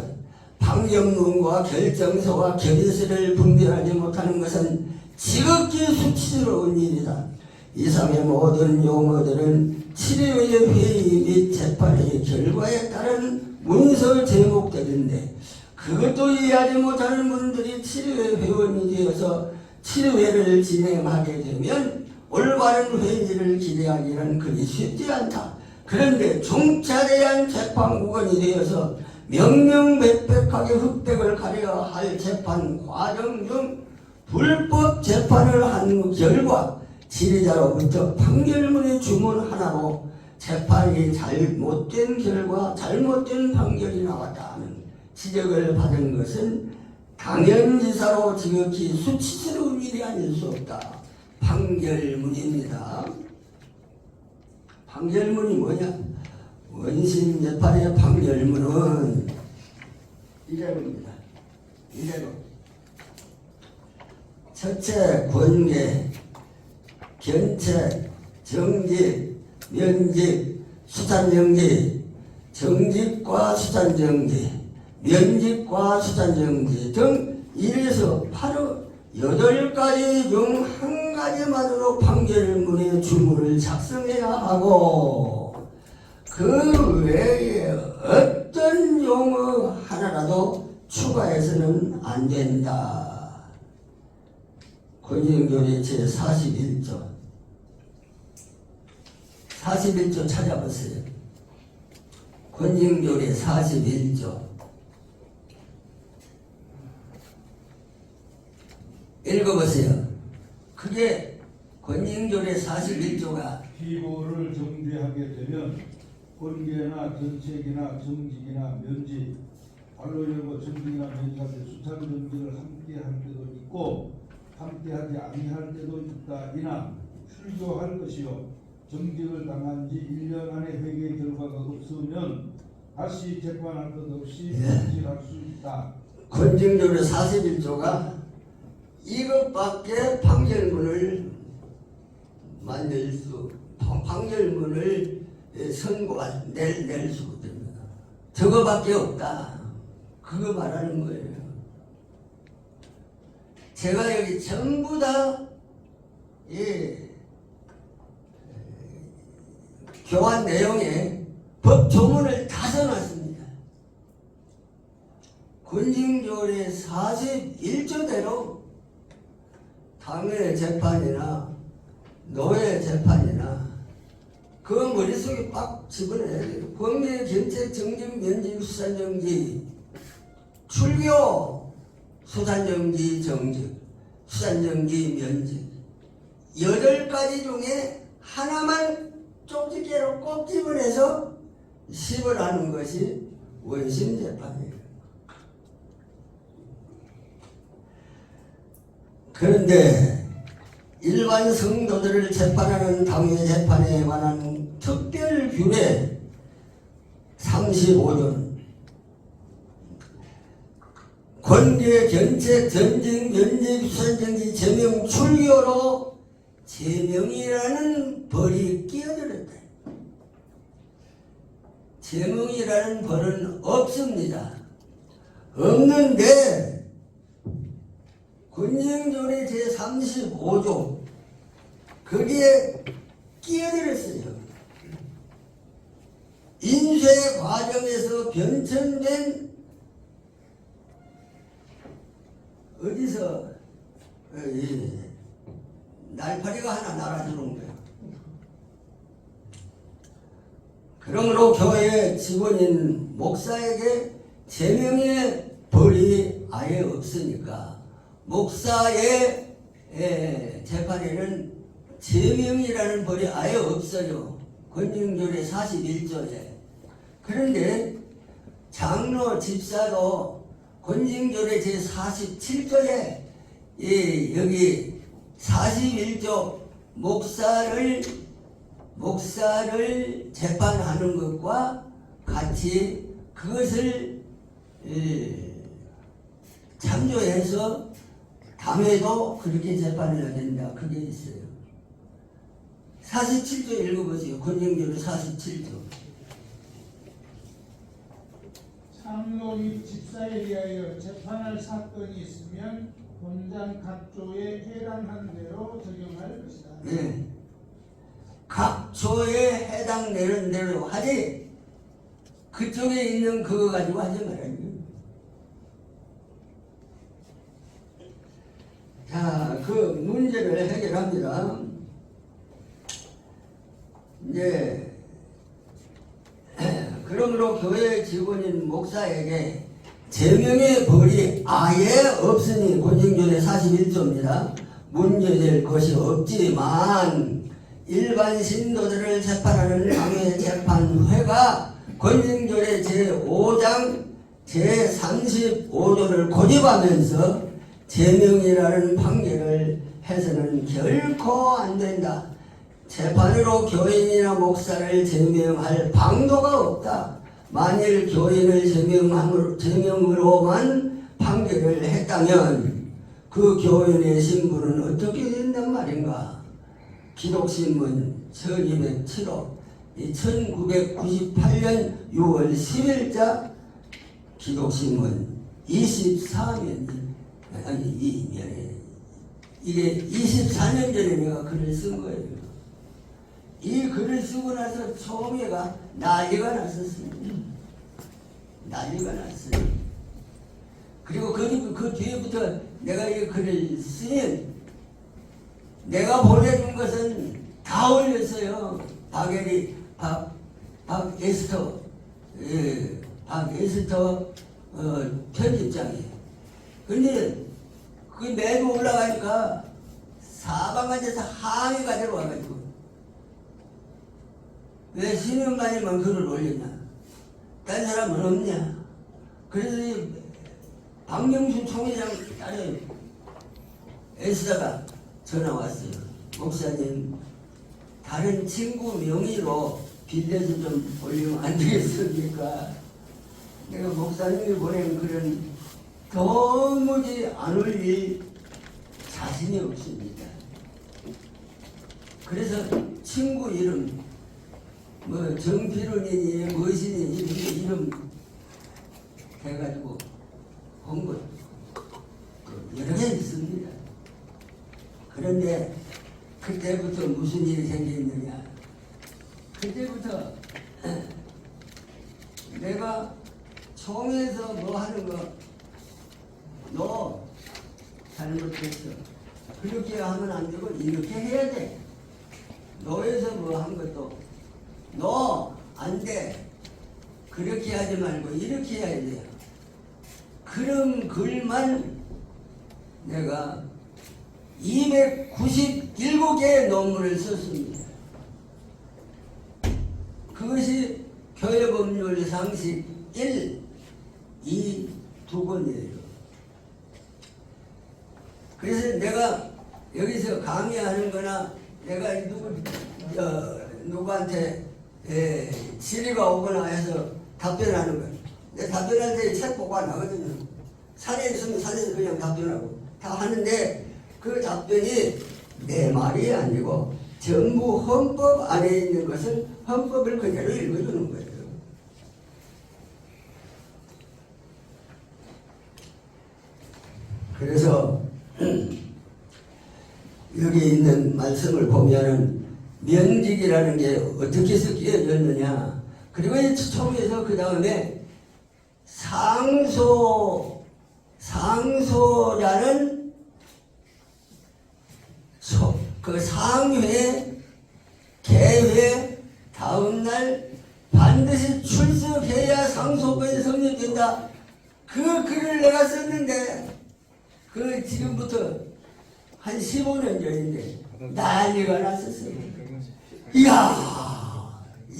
판결문과 결정서와 결의서를 분별하지 못하는 것은 지극히 수치스러운 일이다. 이상의 모든 용어들은 치료의 회의 및 재판의 결과에 따른 문서 제목들인데 그것도 이해하지 못하는 분들이 치료회 회원이 되어서 치료회를 진행하게 되면 올바른 회의를 기대하기는 그리 쉽지 않다. 그런데 중차대한 재판국원이 되어서 명명백백하게 흑백을 가려야 할 재판 과정 중 불법 재판을 한 결과 지리자로부터 판결문의 주문 하나로 재판이 잘못된 결과 잘못된 판결이 나왔다 하는 지적을 받은 것은 당연지사로 지극히 수치스러운 일이 아닐 수 없다. 판결문입니다. 판결문이 뭐냐? 원심 재판의 판결문은 이래로입니다. 이래로. 첫째, 권계, 견책, 정직, 면직, 수단정지, 정직과 수단정지, 면직과 수단정지 등 이래서 바로 8가지 중 한 가지만으로 판결문의 주문을 작성해야 하고 그 외에 어떤 용어 하나라도 추가해서는 안 된다. 권위행조례 제41조 41조 찾아보세요. 권징조례 41조 읽어보세요. 그게 권징조례 41조가 피고를 정죄하게 되면 권계나 견책이나 정직이나 면직, 발로 열고 정직이나 면직할 때 수찬 정직을 함께 할 때도 있고 함께 하지 아니할 때도 있다. 이나 출교할 것이요 정직을 당한 지 1년 안에 회개 결과가 없으면 다시 재판할 것 없이 정직할 수 있다. 권징조례 41조가 이것밖에 판결문을 만들 수, 판결문을 선고할 낼 수 없습니다. 저거밖에 없다. 그거 말하는 거예요. 제가 여기 전부 다 교환 내용에 법 조문을 다 써놨습니다. 권징조례 41조대로 당의 재판이나 노예 재판이나 그 머릿속에 빡 집어넣어야 돼요. 권계, 견책, 정직, 면직, 수산정지, 출교, 수산정지, 정직, 수산정지, 면직 8가지 중에 하나만 쪽집게로 꼭 집어내서 씹을 하는 것이 원심 재판이에요. 그런데 일반 성도들을 재판하는 당회 재판에 관한 특별 규례 35조는 권계, 견책, 전직, 면직, 수산정지, 제명, 출교로 제명이라는 벌이 끼어들었다. 제명이라는 벌은 없습니다. 없는데 권징조례 제35조 거기에 끼어들었어요. 인쇄 과정에서 변천된 어디서 날파리가 하나 날아주는 거예요. 그러므로 교회 직원인 목사에게 제명의 벌이 아예 없으니까 목사의 재판에는 제명이라는 벌이 아예 없어요. 권징조례 41조에. 그런데 장로 집사도 권징조례 제47조에 여기 41조 목사를 재판하는 것과 같이 그것을 참조해서 당회도 그렇게 재판을 해야 된다. 그게 있어요. 47조 읽어보세요. 권징조례 47조. 장로 및 집사에 대하여 재판할 사건이 있으면 본장 각조에 해당하는 대로 적용할 것이다. 네. 각 조에 해당되는 대로 하지 그쪽에 있는 그거 가지고 하지 말아요. 자, 그 문제를 해결합니다. 이제 그러므로 교회 직원인 목사에게 제명의 벌이 아예 없으니 권징조례 41조입니다. 문제될 것이 없지만 일반 신도들을 재판하는 당회 재판회가 권징조례 제5장 제35조를 고집하면서 제명이라는 판결을 해서는 결코 안 된다. 재판으로 교인이나 목사를 제명할 방도가 없다. 만일 교인을 제명으로만 판결을 했다면 그 교인의 신분은 어떻게 된단 말인가? 기독신문 1207호 1998년 6월 10일자 기독신문 24면 이게 24년 전에 내가 글을 쓴 거예요. 이 글을 쓰고 나서 총회가 난리가 났었습니다. 난리가 났어요. 그리고 그 뒤에부터 내가 이 글을 쓰면 내가 보내준 것은 다 올렸어요. 박에스터 에스터 편집장이에요. 근데 그 매주 올라가니까 사방간에서 항의가 들어와가지고 왜 신영관이만 글을 올렸냐? 딴 사람은 없냐? 그래서 이 박명수 총회장 딸에 에스더가 전화 왔어요. 목사님, 다른 친구 명의로 빌려서 좀 올리면 안 되겠습니까? 내가 목사님이 보낸 글은 도무지 안 올릴 자신이 없습니다. 그래서 친구 이름, 뭐 정필원이니 무엇이니 이름 해가지고 본 것 여러 개 있습니다. 그런데 그때부터 무슨 일이 생겼느냐? 그때부터 내가 총에서 뭐 하는 거 너 잘못했어. 그렇게 하면 안 되고 이렇게 해야 돼. 너에서 뭐 한 것도 너 안 돼. 그렇게 하지 말고 이렇게 해야 돼요. 그런 글만 내가 297개의 논문을 썼습니다. 그것이 교회법률 상식 1, 2, 2권이에요. 그래서 내가 여기서 강의하는 거나 내가 누구한테 질의가 오거나 해서 답변하는 거야. 내 답변할 때 책 보관하거든요. 사례 있으면 사례에서 그냥 답변하고 다 하는데 그 답변이 내 말이 아니고 전부 헌법 안에 있는 것을 헌법을 그대로 읽어주는 거예요. 그래서 여기 있는 말씀을 보면은 면직이라는 게 어떻게 해서 끼어졌느냐. 그리고 이 총에서 그 다음에 상소라는 그 상회 개회 다음날 반드시 출석해야 상소권이 성립된다. 그 글을 내가 썼는데 그 지금부터 한 15년 전인데 난리가 났었어요. 이야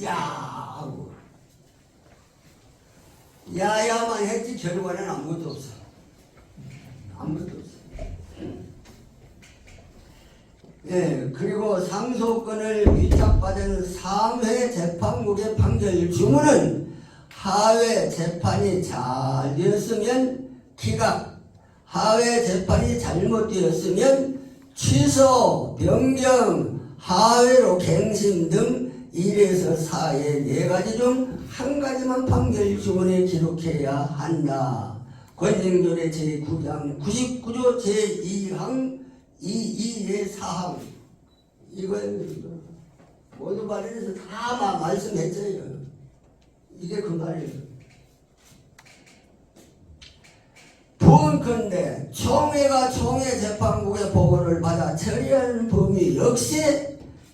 하고 야야만 했지 결과는 아무것도 없어. 아무것도 없어. 예, 그리고 상소권을 위탁받은 3회 재판국의 판결 주문은 하회 재판이 잘 되었으면 기각, 하회 재판이 잘못되었으면 취소, 변경, 하회로 갱신 등 1에서 4의 4가지 중 한 가지만 판결 주문에 기록해야 한다. 권징조례 제9장 99조 제2항 2의 4항 이걸 모두 발언해서 다 말씀했어요. 이게 그 말이에요. 본컨대 총회가 총회 재판국의 보고를 받아 처리하는 범위 역시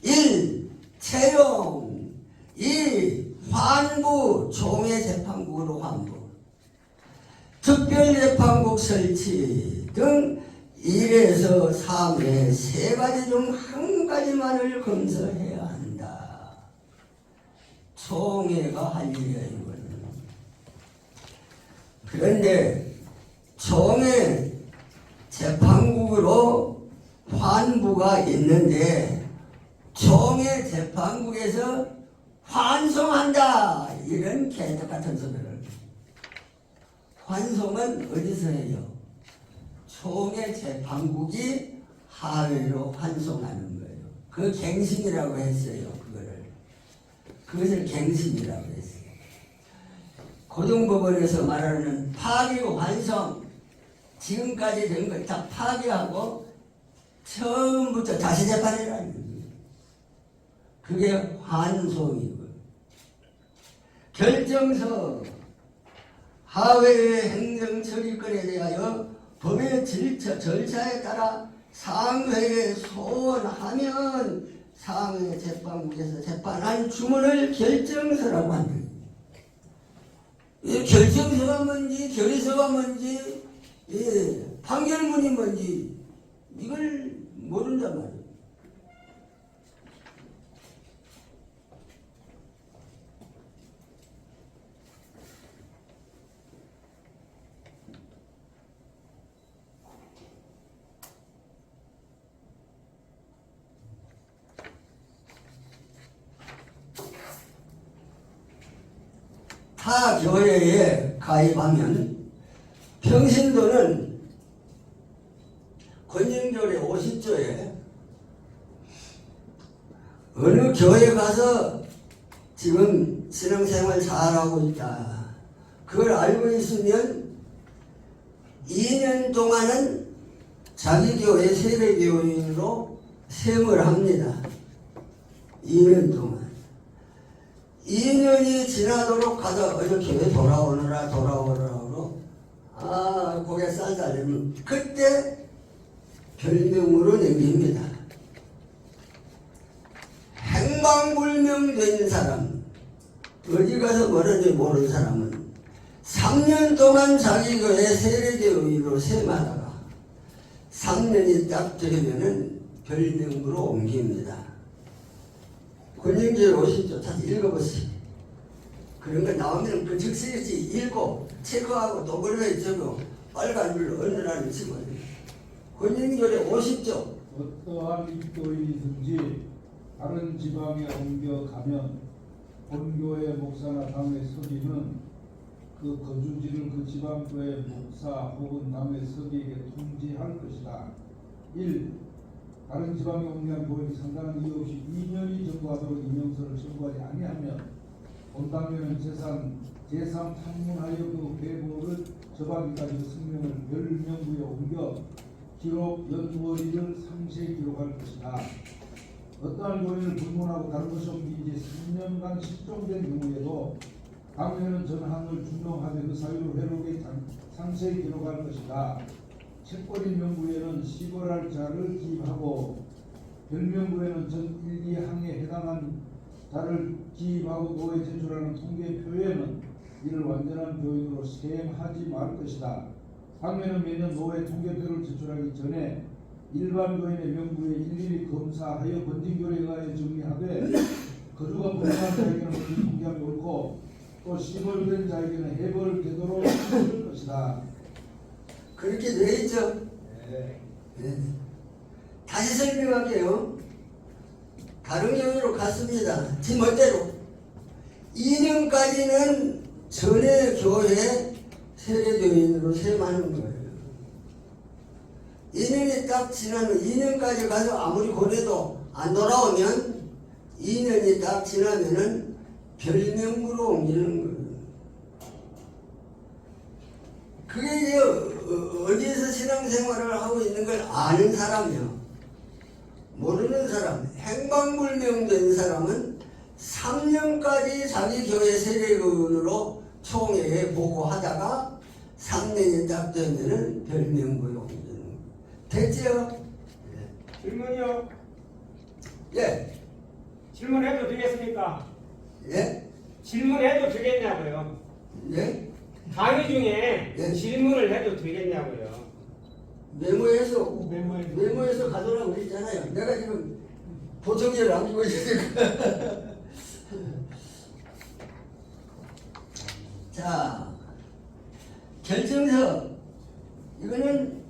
1. 채용 2. 환부 총회 재판국으로 환부 특별재판국 설치 등 1에서 3의 3가지 중 한 가지만을 검사해야 한다. 총회가 할 일이야 이거는. 그런데 총회 재판국으로 환부가 있는데 총회 재판국에서 환송한다 이런 개떡 같은 소리를. 환송은 어디서 해요? 총회 재판국이 하회로 환송하는 거예요. 그 갱신이라고 했어요. 그것을 갱신이라고 했어요. 고등법원에서 말하는 파기 환송, 지금까지 된 걸 다 파기하고 처음부터 다시 재판이라는 거예요. 그게 환송이고. 결정서 하회의 행정처리권에 대하여 법의 절차에 따라 상회에 소원하면 상회 재판국에서 재판한 주문을 결정서라고 한다. 이 결정서가 뭔지, 결의서가 뭔지, 판결문이 뭔지, 이걸 모른단 말이에요. 타 교회에 가입하면 평신도는 권영절의 50조에 어느 교회 가서 지금 신앙생활 잘하고 있다, 그걸 알고 있으면 2년 동안은 자기 교회 세례교인으로 세움을 합니다. 2년 동안. 2년이 지나도록 가서 어저 교회 돌아오느라 그러고 고개 쌀쌀하면 그때 별명으로 남깁니다. 행방불명된 사람, 어디 가서 뭐라는지 모르는 사람은 3년 동안 자기 교회 세례교인으로 세임하다가 3년이 딱 되면은 별명으로 옮깁니다. 권영절 50조 다시 읽어보세요. 그런 거 나오면 그 즉시 읽고 체크하고 동그라미 적고 빨간 줄로 언어라는 치고 권영절의 50조. 어떠한 입교인이든지 다른 지방에 옮겨가면 본교회 목사나 당회 서기는 그 거주지를 그 지방교회 목사 혹은 당회 서기에게 통지할 것이다. 1. 다른 지방에 옮겨간 교회에 상당한 이유 없이 2년이 전부하도록 임명서를 청구하지 아니하면 본 당회는 제3 탐문하여 그 계보를 접하기까지 그 성명을 별명부에 옮겨 기록 연월일을 상세히 기록할 것이다. 어떠한 교인을 불문하고 다른 곳에 옮긴 지 3년간 실종된 경우에도 당회는 전항을 준용하되 그 사유를 회록에 상세히 기록할 것이다. 책벌인 명부에는 시벌할 자를 기입하고 별명부에는 전 1, 2항에 해당한 자를 기입하고 노에 제출하는 통계표에는 이를 완전한 교인으로 세임하지 말 것이다. 당회는 매년 노에 통계표를 제출하기 전에 일반 교인의 명부에 일일이 검사하여 번진교례에 의하여 정리하되 거주가 분명한 자에게는 통계함이 옳고 또 시벌된 자에게는 해벌되도록 할 것이다. 그렇게 되어 있죠? 네. 다시 설명할게요. 다른 경우로 갔습니다. 제 멋대로 2년까지는 전에 교회 세례교인으로 세임하는 거예요. 2년이 딱 지나면 2년까지 가서 아무리 보내도 안 돌아오면 2년이 딱 지나면은 별명으로 옮기는 거예요. 그게 이제 어디에서 신앙생활을 하고 있는 걸 아는 사람이요. 모르는 사람, 행방불명된 사람은 3년까지 자기 교회 세례교인으로 총회에 보고하다가 3년이 딱 되면은 별명부에 옮기는 거예요. 됐죠? 질문이요. 예. 질문해도 되겠습니까? 예? 질문해도 되겠냐고요. 예? 강의 중에 예. 질문을 해도 되겠냐고요. 메모에서 가져오라고 그랬잖아요. 내가 지금 보청기를 안 주고 있으니까. 자, 결정서. 이거는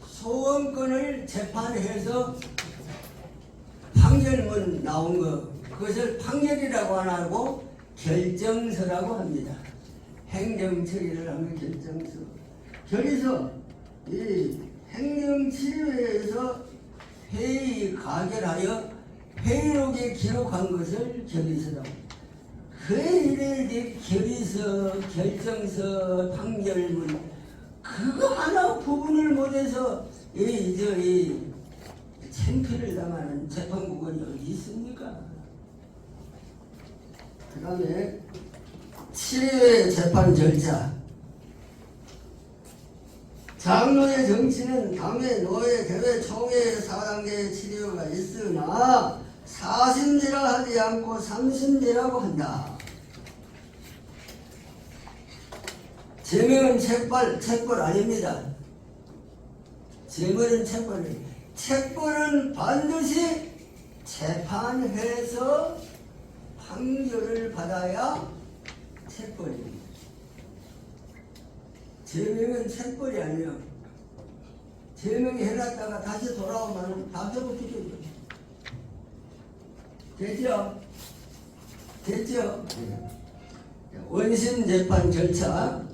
소원권을 재판해서 판결문 나온 거, 그것을 판결이라고 안 하고 결정서라고 합니다. 행정처리를 하는 결정서. 결의서, 이 행정치료회에서 회의 가결하여 회의록에 기록한 것을 결의서라고. 회의록에 결의서, 결정서, 판결문, 그거 하나 부분을 못해서 이 창피를 당하는 재판부관이 어디 있습니까? 그 다음에 치료의 재판 절차. 장로의 정치는 당회, 노회, 대회, 총회 4단계의 치료가 있으나 사심제라 하지 않고 삼심제라고 한다. 제명은 책벌 아닙니다. 제명은 책벌이. 책벌은 반드시 재판해서 판결을 받아야 책벌입니다. 제명은 책벌이 아니에요. 제명이 해놨다가 다시 돌아오면 다 접어주죠. 됐죠? 됐죠? 원심 재판 절차.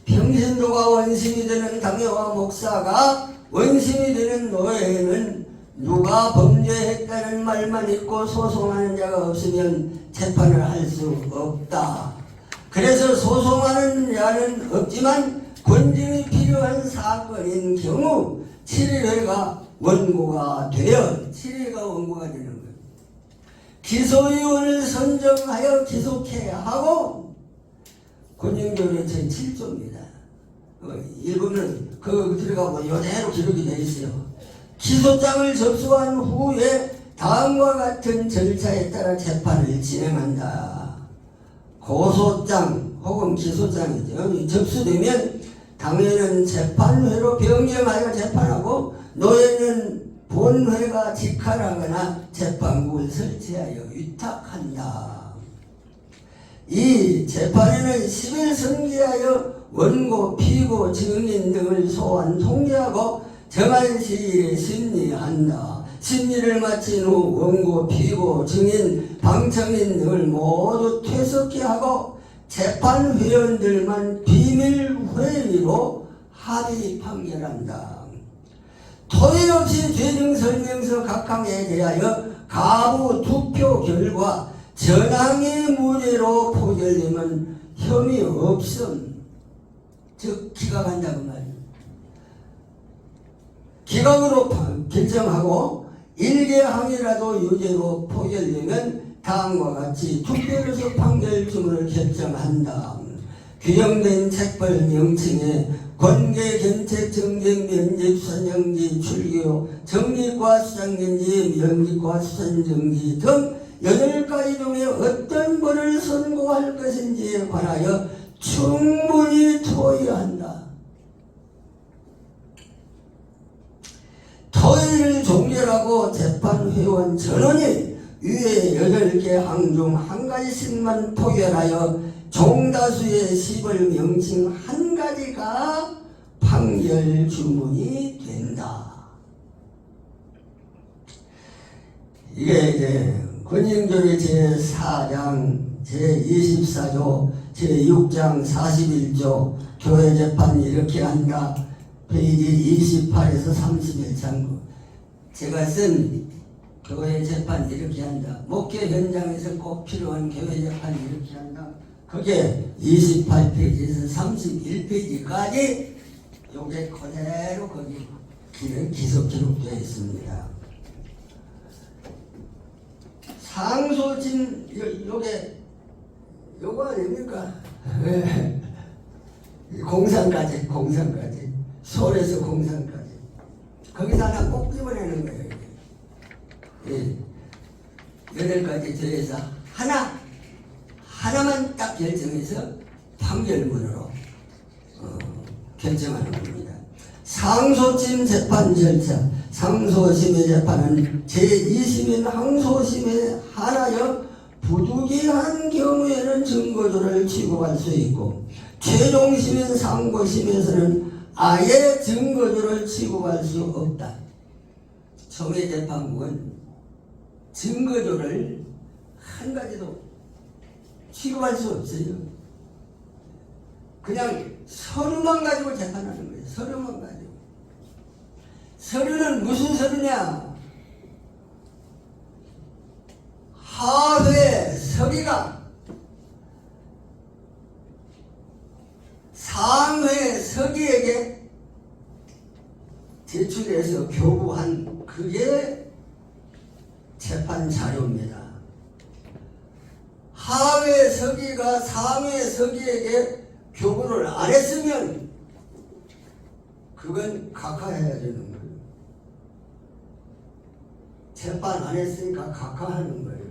평신도가 원심이 되는 당회와 목사가 원심이 되는 노예에는 누가 범죄했다는 말만 있고 소송하는 자가 없으면 재판을 할 수 없다. 그래서 소송하는 자는 없지만 권증이 필요한 사건인 경우 7일회가 원고가 되어 7일가 원고가 되는 거예요. 기소위원을 선정하여 기소해야 하고 권영조례 제7조입니다. 일부는 들어가고 이대로 기록이 되어 있어요. 기소장을 접수한 후에 다음과 같은 절차에 따라 재판을 진행한다. 고소장 혹은 기소장이죠. 접수되면 당연은 재판회로 변경하여 재판하고 노예는 본회가 직할하거나 재판국을 설치하여 위탁한다. 이 재판에는 10일 선기하여 원고, 피고, 증인 등을 소환, 통지하고 정한 시일에 심리한다. 심리를 마친 후 원고, 피고, 증인, 방청인 등을 모두 퇴석케 하고 재판회원들만 비밀회의로 합의 판결한다. 토의 없이 죄증설명서 각항에 대하여 가부 투표 결과 전항의 무죄로 포결되면 혐의 없음. 즉 기각한다고 말이에요. 기각으로 결정하고 일개항이라도 유죄로 포결되면 다음과 같이 투표로서 판결 주문을 결정한다. 규정된 책벌 명칭에 권계, 견책, 정쟁, 면직, 수산정지, 출교, 정직과 수산정지, 면직과 수산정지 등 8가지 중에 어떤 벌을 선고할 것인지에 관하여 충분히 토의한다. 토의를 종결하고 재판회원 전원이 위에 8개 항 중 한 가지씩만 포결하여 종다수의 시벌 명칭 한 가지가 판결 주문이 된다. 이게 이제 권영조례 제4장 제24조 제6장 41조 교회재판 이렇게 한다. 페이지 28에서 31 참고. 제가 쓴 교회재판 이렇게 한다. 목회 현장에서 꼭 필요한 교회재판 이렇게 한다. 그게 28페이지에서 31페이지까지 요게 그대로 거기 기록 기록되어 있습니다. 상소진 요거 아닙니까? 공산까지 서울에서 공산까지 거기서 하나 꼭 집어내는 거예요. 예. 8가지 죄에서 하나만 딱 결정해서 판결문으로 결정하는 겁니다. 상소심 재판 절차. 상소심의 재판은 제2심인 항소심에 한하여 부득이한 경우에는 증거조를 취급할 수 있고 최종심인 상고심에서는 아예 증거조를 취급할 수 없다. 청해재판국은 증거조를 한 가지도 취급할 수 없어요. 그냥 서류만 가지고 재판하는 거예요. 서류만 가지고. 서류는 무슨 서류냐? 하회 서기가 상회 서기에게 제출해서 교부한 그게 재판 자료입니다. 하회 서기가 상회 서기에게 교부를 안 했으면 그건 각하해야 되는 거예요. 재판 안 했으니까 각하하는 거예요.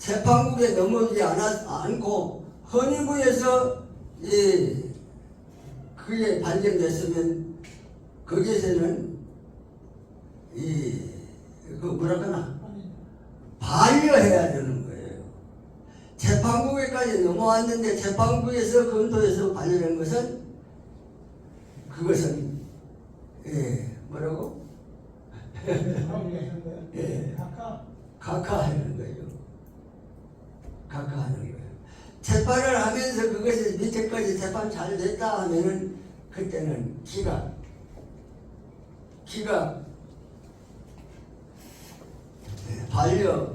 재판국에 넘어오지 않고 헌의부에서 그게 발견됐으면 거기에서는 그 뭐랄까나 반려해야 되는 거예요. 재판국에까지 넘어왔는데 재판국에서 검토해서 발견한 것은 그것은 뭐라고? 예, 각하하는 거예요. 각하하는 거예요. 재판을 하면서 그것이 밑에까지 재판 잘 됐다 하면은 그때는 기각 반려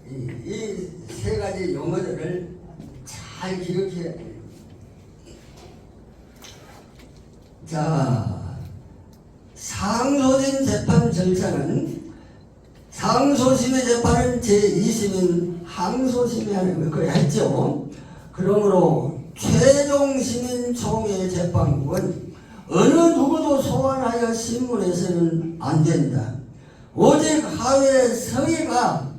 이 세 가지 용어들을 잘 기억해야 돼요. 자, 상소심 재판 절차는 상소심의 재판은 제2심인 항소심이 하는 거 그걸 했죠. 그러므로 최종심인 총회 재판국은 어느 누구도 소환하여 신문해서는 안 된다. 오직 하회 서기가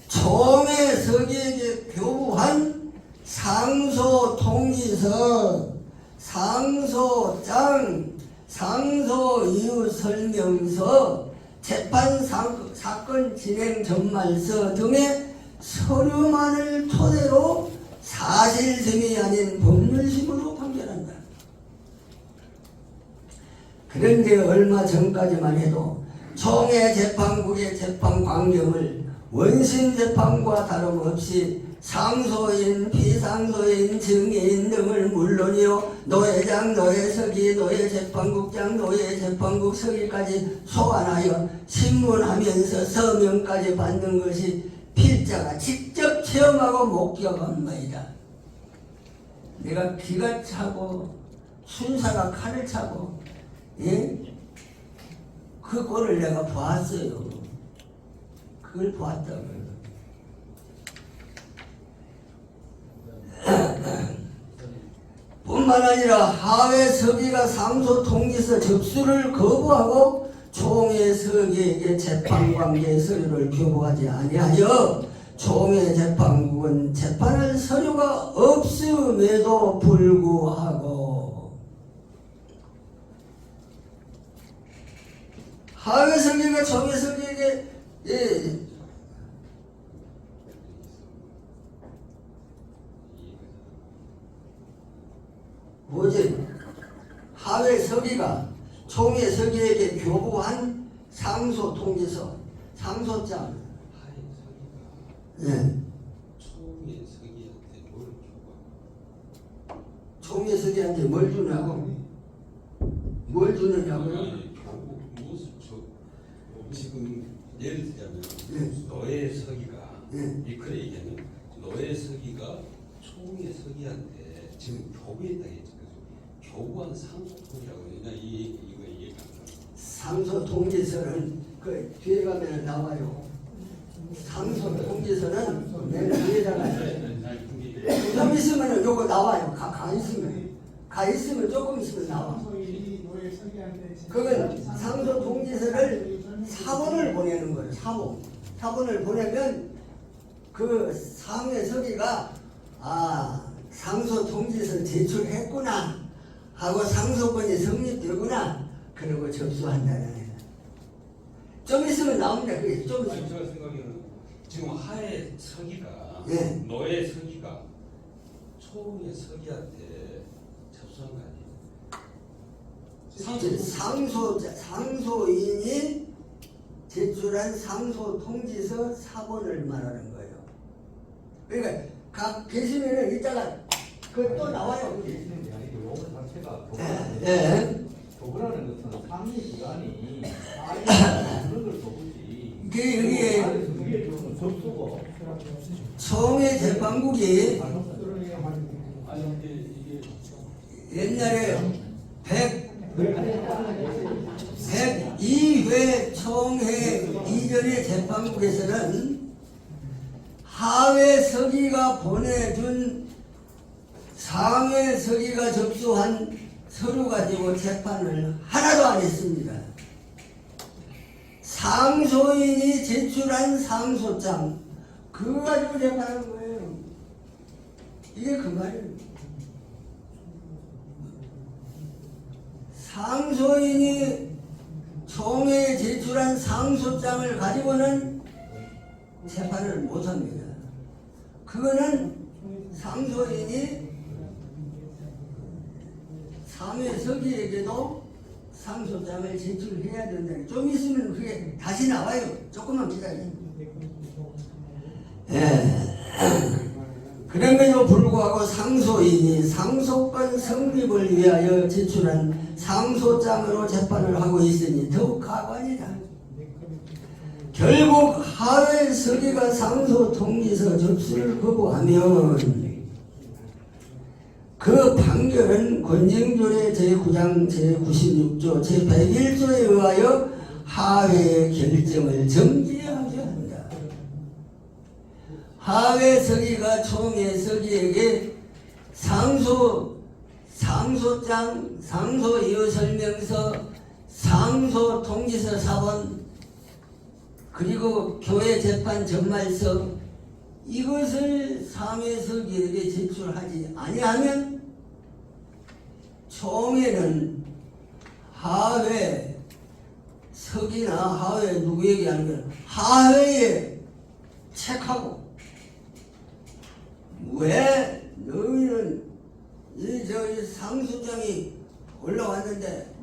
총회 서기에게 교부한 상소 통지서, 상소장, 상소 이유 설명서, 재판 사건 진행 전말서 등의 서류만을 토대로 사실심이 아닌 법률심으로 판결한다. 그런데 얼마 전까지만 해도 총회 재판국의 재판 광경을 원심 재판과 다름없이 상소인, 피상소인, 증인 등을 물론이요 노회장, 노회서기, 노회재판국장, 노회재판국 서기까지 소환하여 신문하면서 서명까지 받는 것이 필자가 직접 체험하고 목격한 바이다. 내가 기가 차고 순사가 칼을 차고 그 꼴을 내가 봤어요. 그걸 봤다고요. 뿐만 아니라 하회 서기가 상소 통지서 접수를 거부하고 총회 서기에게 재판관계 서류를 교부하지 아니하여 총회 재판국은 재판할 서류가 없음에도 불구하고 하회 서기가 총회 서기에게 오직 하회 서기가 총회 서기에게 교부한 상소 통지서, 상소장. 하회 서기가 총회 서기한테 뭘 총회 주고? 서기한테 뭘 주느냐고요? 무엇을 지금 예를 들자면 네. 노예 서기가 네. 이크레 얘기하면 노예 서기가 총회 서기한테 지금 교부했다 했죠. 교부한 상소통이라고 그러냐 이거 얘기합니다. 상소 통지서는 그 뒤에 가면 나와요. 상소 통지서는 맨 뒤에다가 좀 있으면 요거 나와요. 가 있으면 조금 있으면 나와. 그건 상소 통지서를 사본을 보내는 거예요. 사본을 보내면 그 상회 서기가 상소 통지서 제출했구나 하고 상소권이 성립되구나 그러고 접수한다는 거예요. 좀 있으면 나옵니다. 그게 좀 아니, 있으면. 제가 생각에는 지금 하회 서기가 네. 노예 서기가 총회 서기한테 접수한 거 아니에요? 상소인이 제출한 상소 통지서 사본을 말하는 거예요. 그러니까 각 계시면은 이따가 그 또 나와요. 용어 자체가 도구라는 것은 상위 기관이 그런 걸 도구지. 여기에 그게 좀 접수고. 총회 재판국이 아니 근데 이게 옛날에 102회 총회 이전의 재판국에서는 하회 서기가 보내준 상회 서기가 접수한 서류 가지고 재판을 하나도 안 했습니다. 상소인이 제출한 상소장 그거 가지고 재판하는 거예요. 이게 그 말이에요. 상소인이 총회에 제출한 상소장을 가지고는 재판을 못합니다. 그거는 상소인이 사무서기에게도 상소장을 제출해야 된다. 좀 있으면 그게 다시 나와요. 조금만 기다려요. 그럼에도 불구하고 상소인이 상소권 성립을 위하여 제출한 상소장으로 재판을 하고 있으니 더욱 가관이다. 결국 하회 서기가 상소 통지서 접수를 거부하면 그 판결은 권징조례 제9장 제96조 제101조에 의하여 하회의 결정을 정지하게 한다. 하회 서기가 총회 서기에게 상소장, 상소 이유 설명서, 상소 통지서 사본, 그리고 교회 재판 전말서 이것을 사무서기에게 제출하지 아니하면 총회는 하회 서기나 하회 누구에게 하는 거야? 하회에 책하고 왜 너희는 이 상소장이 올라왔는데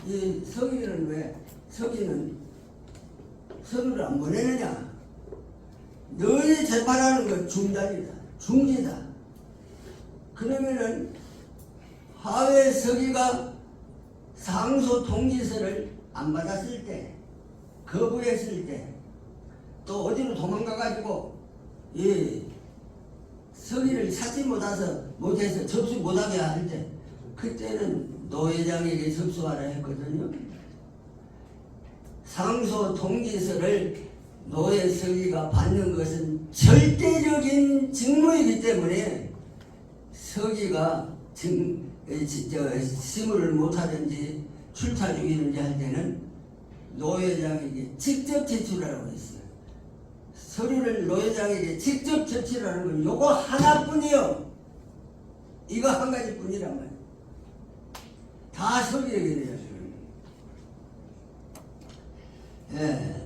이 서기는 왜 서기는 서류를 안 보내느냐? 너희 재판하는 건 중단이다. 중지다. 그러면은 하회 서기가 상소 통지서를 안 받았을 때, 거부했을 때, 또 어디로 도망가가지고 이 서기를 찾지 못해서 접수 못하게 할 때, 그때는 노회장에게 접수하라 했거든요. 상소 통지서를 노회 서기가 받는 것은 절대적인 직무이기 때문에 서기가 심의를 못하든지 출타 중이든지 할 때는 노회장에게 직접 제출하라고 했어요. 서류를 노회장에게 직접 제출하는 건 요거 하나뿐이요. 이거 한 가지뿐이란 말이에요. 다 서기에게 돼요. 예.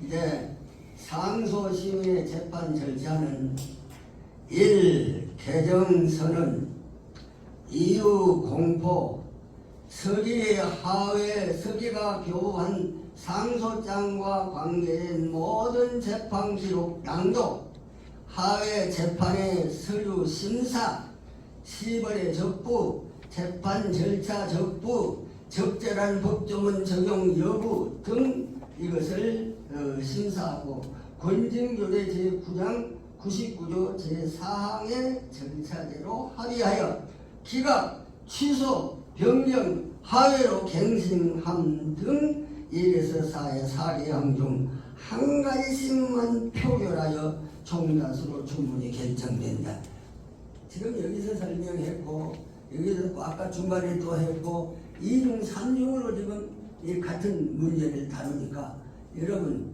이제 상소심의 재판 절차는 1. 개정선언 2. 공포 서기의 하회 서기가 교부한 상소장과 관계된 모든 재판 기록 낭독 하회 재판의 서류 심사 시벌의 적부 재판 절차 적부 적절한 법조문 적용 여부 등 이것을 심사하고 권징조례 제9장 99조 제4항의 절차대로 합의하여 기각, 취소, 변경, 하회로 갱신함 등 1에서 4의 4개항 중 한 가지씩만 표결하여 총다수로 주문이 결정된다. 지금 여기서 설명했고 여기서 아까 중간에 또 했고 2중 3중으로 지금 이 같은 문제를 다루니까 여러분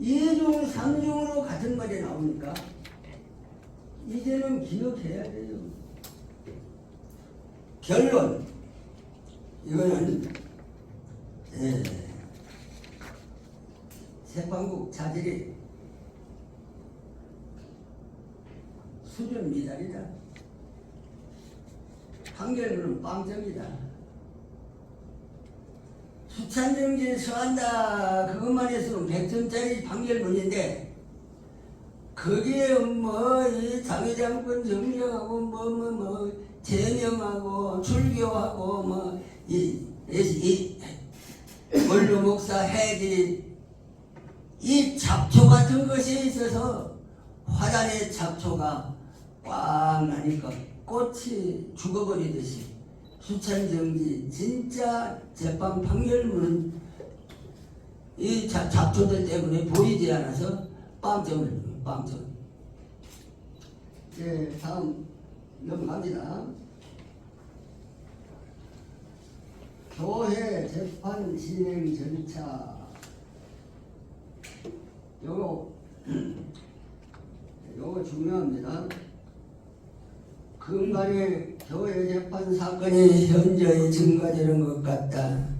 2중 3중으로 같은 말이 나오니까 이제는 기억해야 돼요. 결론 이거는 재판국 자질이 수준 미달이다. 판결문은 빵점이다. 수찬정지에 서한다 그것만 했으면 100점짜리 판결문인데 거기에 이 장애장권 정리하고 제명하고 출교하고 이 원로 목사 해지 이 잡초 같은 것에 있어서 화단의 잡초가 꽉 나니까 꽃이 죽어버리듯이 수찬정지 진짜 재판 판결문은 이 잡초들 때문에 보이지 않아서 빵점을 빵점. 다음 넘어갑니다. 교회 재판 진행 절차. 요거 중요합니다. 금간에 교회 재판 사건이 현저히 증가되는 것 같다.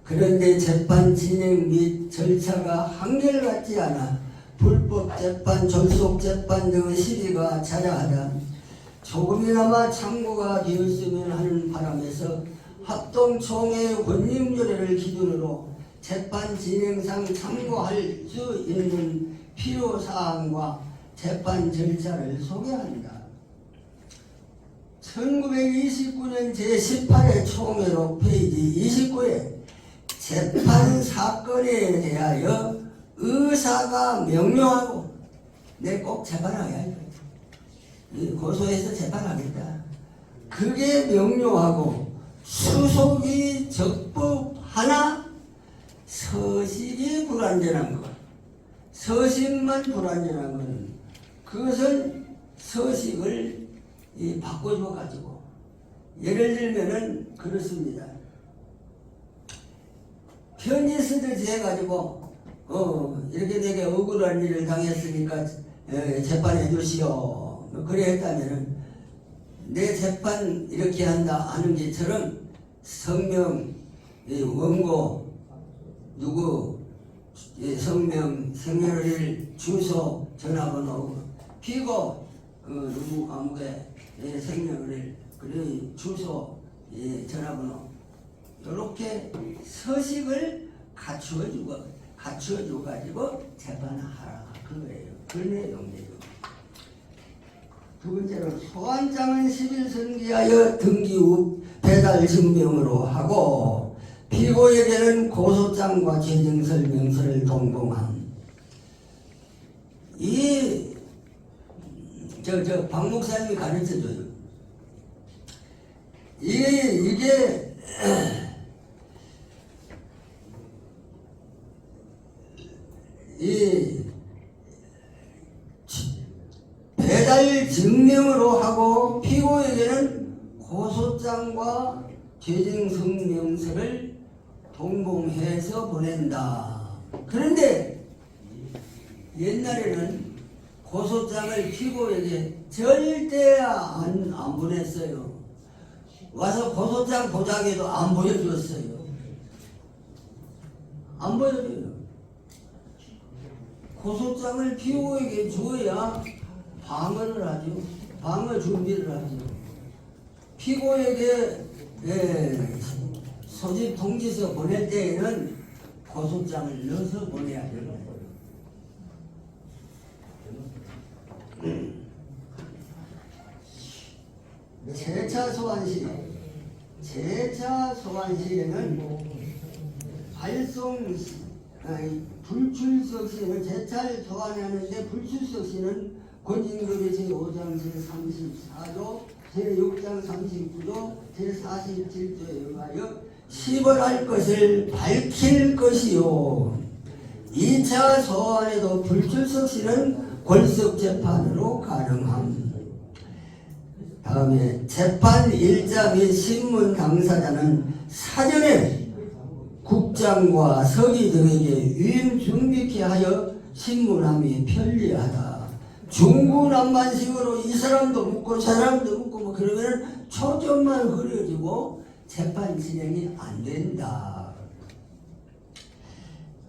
그런데 재판 진행 및 절차가 한결같지 않아 불법 재판, 졸속 재판 등의 시비가 자자하다. 조금이나마 참고가 되었으면 하는 바람에서 합동총회 권님조례를 기준으로 재판 진행상 참고할 수 있는 필요사항과 재판 절차를 소개한다. 1929년 제18회 총회록 페이지 29에 재판 사건에 대하여 의사가 명료하고 내 꼭 재판하게 고소해서 재판하겠다. 그게 명료하고 수속이 적법하나 서식이 불완전한 것. 서식만 불완전한 것은 그것은 서식을 바꿔줘 가지고 예를 들면은 그렇습니다. 편지 쓰듯이 해가지고 이렇게 되게 억울한 일을 당했으니까 재판해 주시오. 그래 했다면은 내 재판 이렇게 한다 하는 것처럼 성명, 원고, 누구, 성명, 생년월일, 주소, 전화번호, 피고, 누구 아무개 생년월일, 그리고 주소, 전화번호 이렇게 서식을 갖추어주고 가지고 재판하라 그거예요. 그 내용이에요. 두 번째로 소환장은 11선기하여 등기 후 배달 증명으로 하고 피고에게는 고소장과 재정설명서를 동봉함. 박 목사님이 가르쳐줘요. 이게 배달 증명으로 하고 피고에게는 고소장과 재정설명서를 동봉해서 보낸다. 그런데 옛날에는 고소장을 피고에게 절대 안 보냈어요. 와서 고소장 보자기도 안 보여줬어요. 안 보여줘요. 고소장을 피고에게 줘야 방어를 하죠. 방어 준비를 하죠. 피고에게 소집 통지서 보낼 때에는 고소장을 넣어서 보내야 되는 거예요. 재차 소환 시에는 불출석 시에는 재차를 소환하는데 불출석 시는 권진급의 제5장 제34조 제6장 39조 제47조에 의하여 시벌할 것을 밝힐 것이요. 2차 소환에도 불출석 시는 권석 재판으로 가능함. 다음에 재판 일자 및 신문 당사자는 사전에 국장과 서기 등에게 위임 준비케 하여 신문함이 편리하다. 중구난방식으로 이 사람도 묻고 저 사람도 묻고 뭐 그러면 초점만 흐려지고 재판 진행이 안 된다.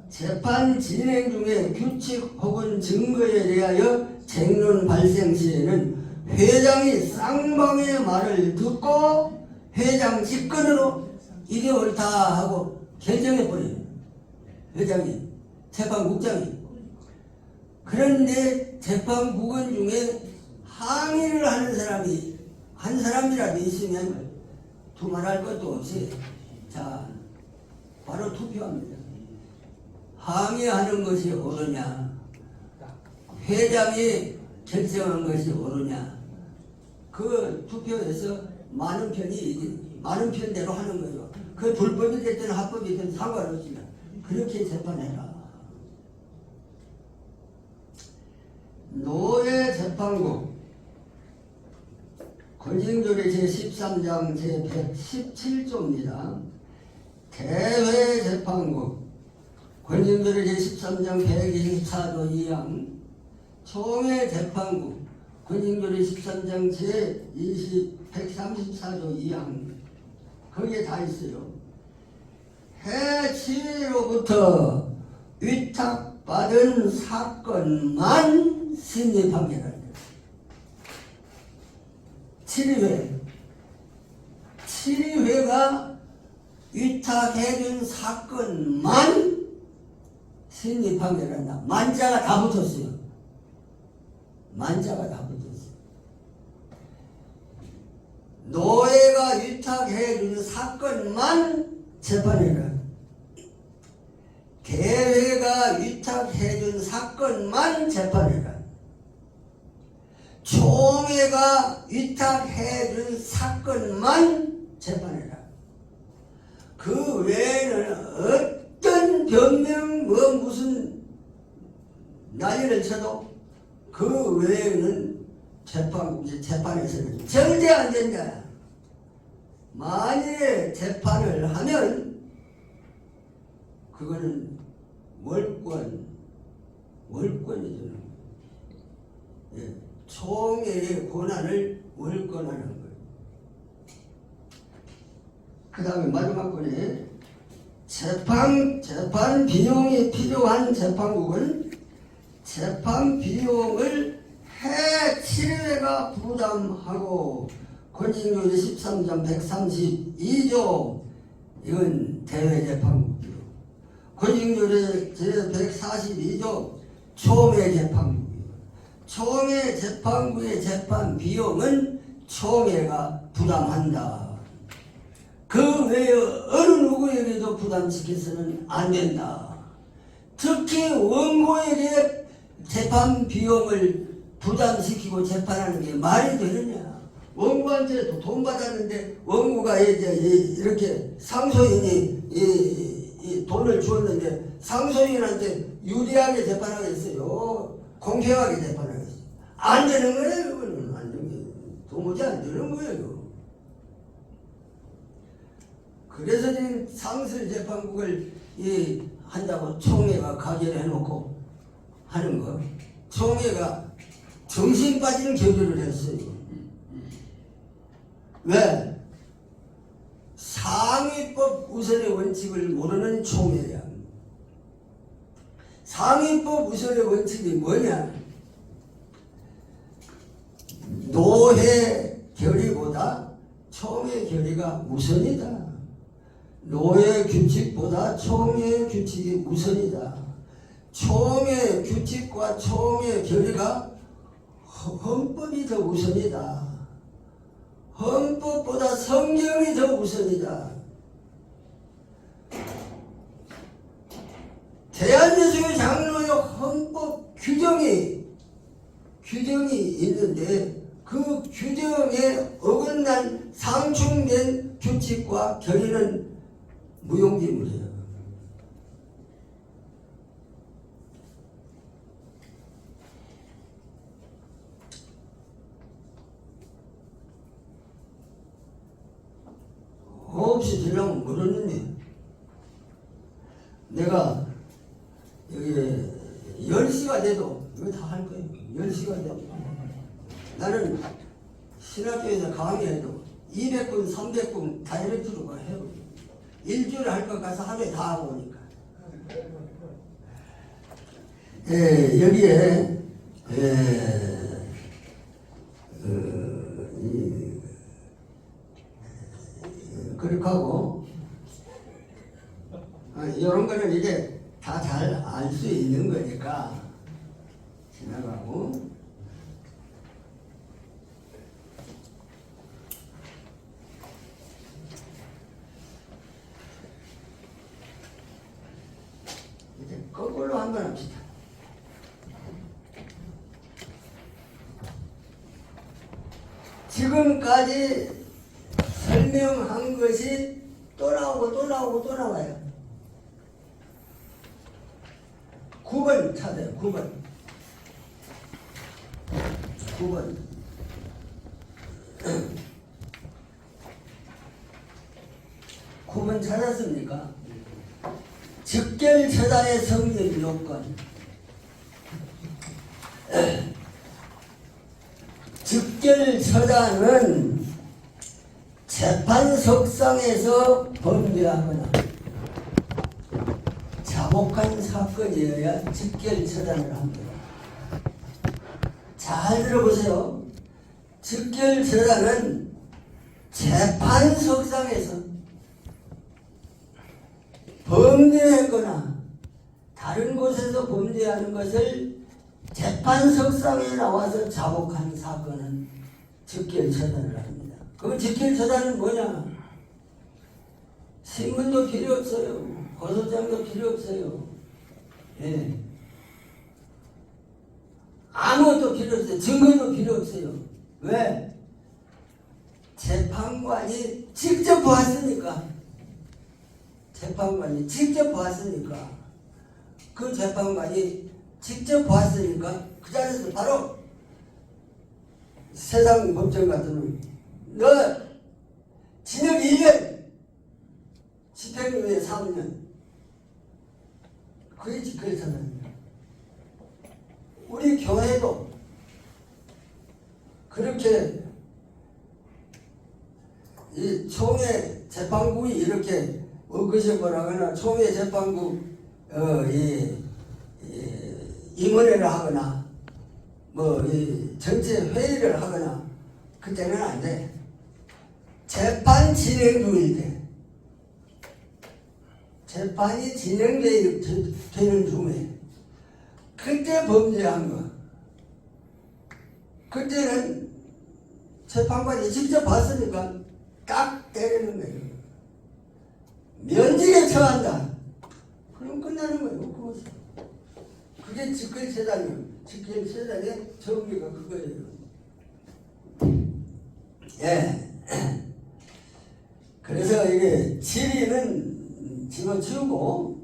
재판 진행 중에 규칙 혹은 증거에 대하여 쟁론 발생 시에는 회장이 쌍방의 말을 듣고 회장 직권으로 이게 옳다 하고 결정해버려요. 회장이, 재판국장이. 그런데 재판국원 중에 항의를 하는 사람이 한 사람이라도 있으면 두말할 것도 없이 자 바로 투표합니다. 항의하는 것이 옳으냐, 회장이 결정한 것이 옳으냐, 그 투표에서 많은 편대로 하는 거죠. 그 불법이 됐든 합법이 됐든 상관없습니다. 그렇게 재판해라. 노예 재판국 권징조례 제13장 제117조입니다. 대회재판국 권징조례 제13장 124조 2항 총회재판국 권징조례 13장 제134조 2항 거기에 다 있어요. 해치로부터 위탁받은 사건만 심리판결한다. 7회가 위탁해준 사건만 심리판결한다. 만자가 다 붙었어요. 만자가 다 붙었어요. 노예가 위탁해준 사건만 재판해라. 계회가 위탁해준 사건만 재판해라. 총회가 위탁해준 사건만 재판해라. 그 외에는 어떤 변명 무슨 난리를 쳐도 그 외에는 재판에서는 절대 안 된다. 만일에 재판을 하면 그거는 월권이죠. 예, 총회의 권한을 월권하는 거예요. 그 다음에 마지막 번에 재판 비용이 필요한 재판국은 재판 비용을 해치회가 부담하고 권징조례 13장 132조 이건 대회재판국이요. 권징조례 제142조 총회재판국이요. 총회재판국의 재판 비용은 총회가 부담한다. 그 외에 어느 누구에게도 부담시켜서는 안 된다. 특히 원고에게 재판 비용을 부담시키고 재판하는 게 말이 되느냐. 원고한테 돈 받았는데 원고가 이제 이렇게 상소인이 돈을 주었는데 상소인한테 유리하게 재판하겠어요? 공평하게 재판하겠어요? 안 되는 거예요. 그거는 안 되는 거예요. 도무지 안 되는 거예요. 그래서 지금 상설재판국을 한다고 총회가 가결해놓고 하는 거. 총회가 정신 빠진 결의를 했어요. 왜? 상위법 우선의 원칙을 모르는 총회야. 상위법 우선의 원칙이 뭐냐? 노회 결의보다 총회 결의가 우선이다. 노예 규칙보다 총회 규칙이 우선이다. 총회 규칙과 총회 결의가 헌법이 더 우선이다. 헌법보다 성경이 더 우선이다. 대한민국의 장로의 헌법 규정이 있는데 그 규정에 어긋난 상충된 규칙과 결의는 무용지물이에요. 없이 되려면 모르는데 내가 여기 10시가 돼도 이거 다 할 거예요. 10시가 돼도 나는 신학교에서 강의해도 200분, 300분 다이렉트로 해요. 일주일에 할 것 같아서 하루에 다 하고 오니까. 여기에 그렇게 하고 이런 거는 이제 다 잘 알 수 있는 거니까 지나가고 이제 거꾸로 한번 합시다. 지금까지 설명한 것이 또 나오고 또 나오고 또 나와요. 9번 찾아요. 9번 구문 찾았습니까? 즉결처단의 성립 요건. 즉결처단은 재판석상에서 범죄하거나 자복한 사건이어야 즉결처단을 합니다. 잘 들어보세요. 즉결처단은 재판석상에서 범죄했거나 다른 곳에서 범죄하는 것을 재판석상에 나와서 자복한 사건은 즉결처단을 합니다. 그 즉결처단은 뭐냐? 신문도 필요 없어요. 고소장도 필요 없어요. 예. 아무것도 필요 없어요. 증거도 필요 없어요. 왜? 재판관이 직접 보았으니까. 재판관이 직접 보았으니까. 그 재판관이 직접 보았으니까 그 자리에서 바로 세상 법정 같은 너 징역 1년 집행유예 3년 그게 즉결처단입니다. 우리 교회도 그렇게 이 총회 재판국이 이렇게 워크숍을 하거나 총회 재판국 임원회를 하거나 전체 회의를 하거나 그때는 안 돼. 재판 진행 중일 때 재판이 진행되는 중에 그때 범죄한 거 그때는 재판관이 직접 봤으니까 딱 때리는 거예요. 면직에 처한다. 그럼 끝나는 거예요. 그게 즉결처단이에요. 즉결처단의 정의가 그거예요. 예. 그래서 이게 질의는 집어치우고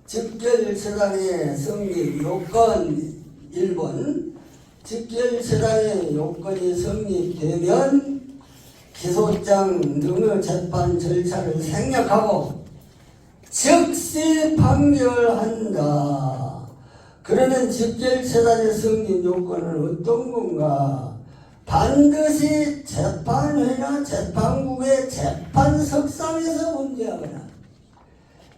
즉결처단의 성립 요건 1번 즉결처단의 요건이 성립되면 기소장 등의 재판 절차를 생략하고 즉시 판결한다. 그러면 즉결처단의 성립 요건은 어떤 건가? 반드시 재판회나 재판국의 재판석상에서 범죄하거나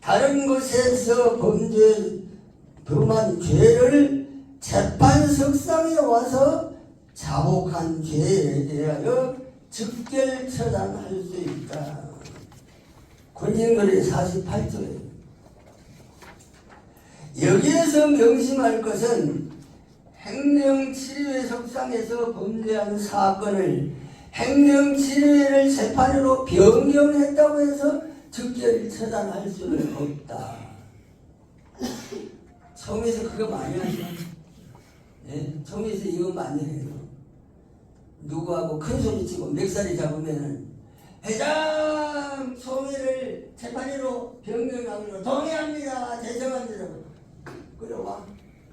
다른 곳에서 범한 죄를 재판석상에 와서 자복한 죄에 대하여 즉결처단할 수 있다. 권진글의 48조예요. 여기에서 명심할 것은 행정치료회 석상에서 범죄한 사건을 행정치료회를 재판으로 변경했다고 해서 즉결처단할 수는 없다. 총에서 그거 많이 하죠. 예? 총에서 이거 많이 해요. 누구하고 큰 소리 치고 멱살이 잡으면은 회장 총회를 재판으로 변경하기로 동의합니다. 죄송합니다. 그래와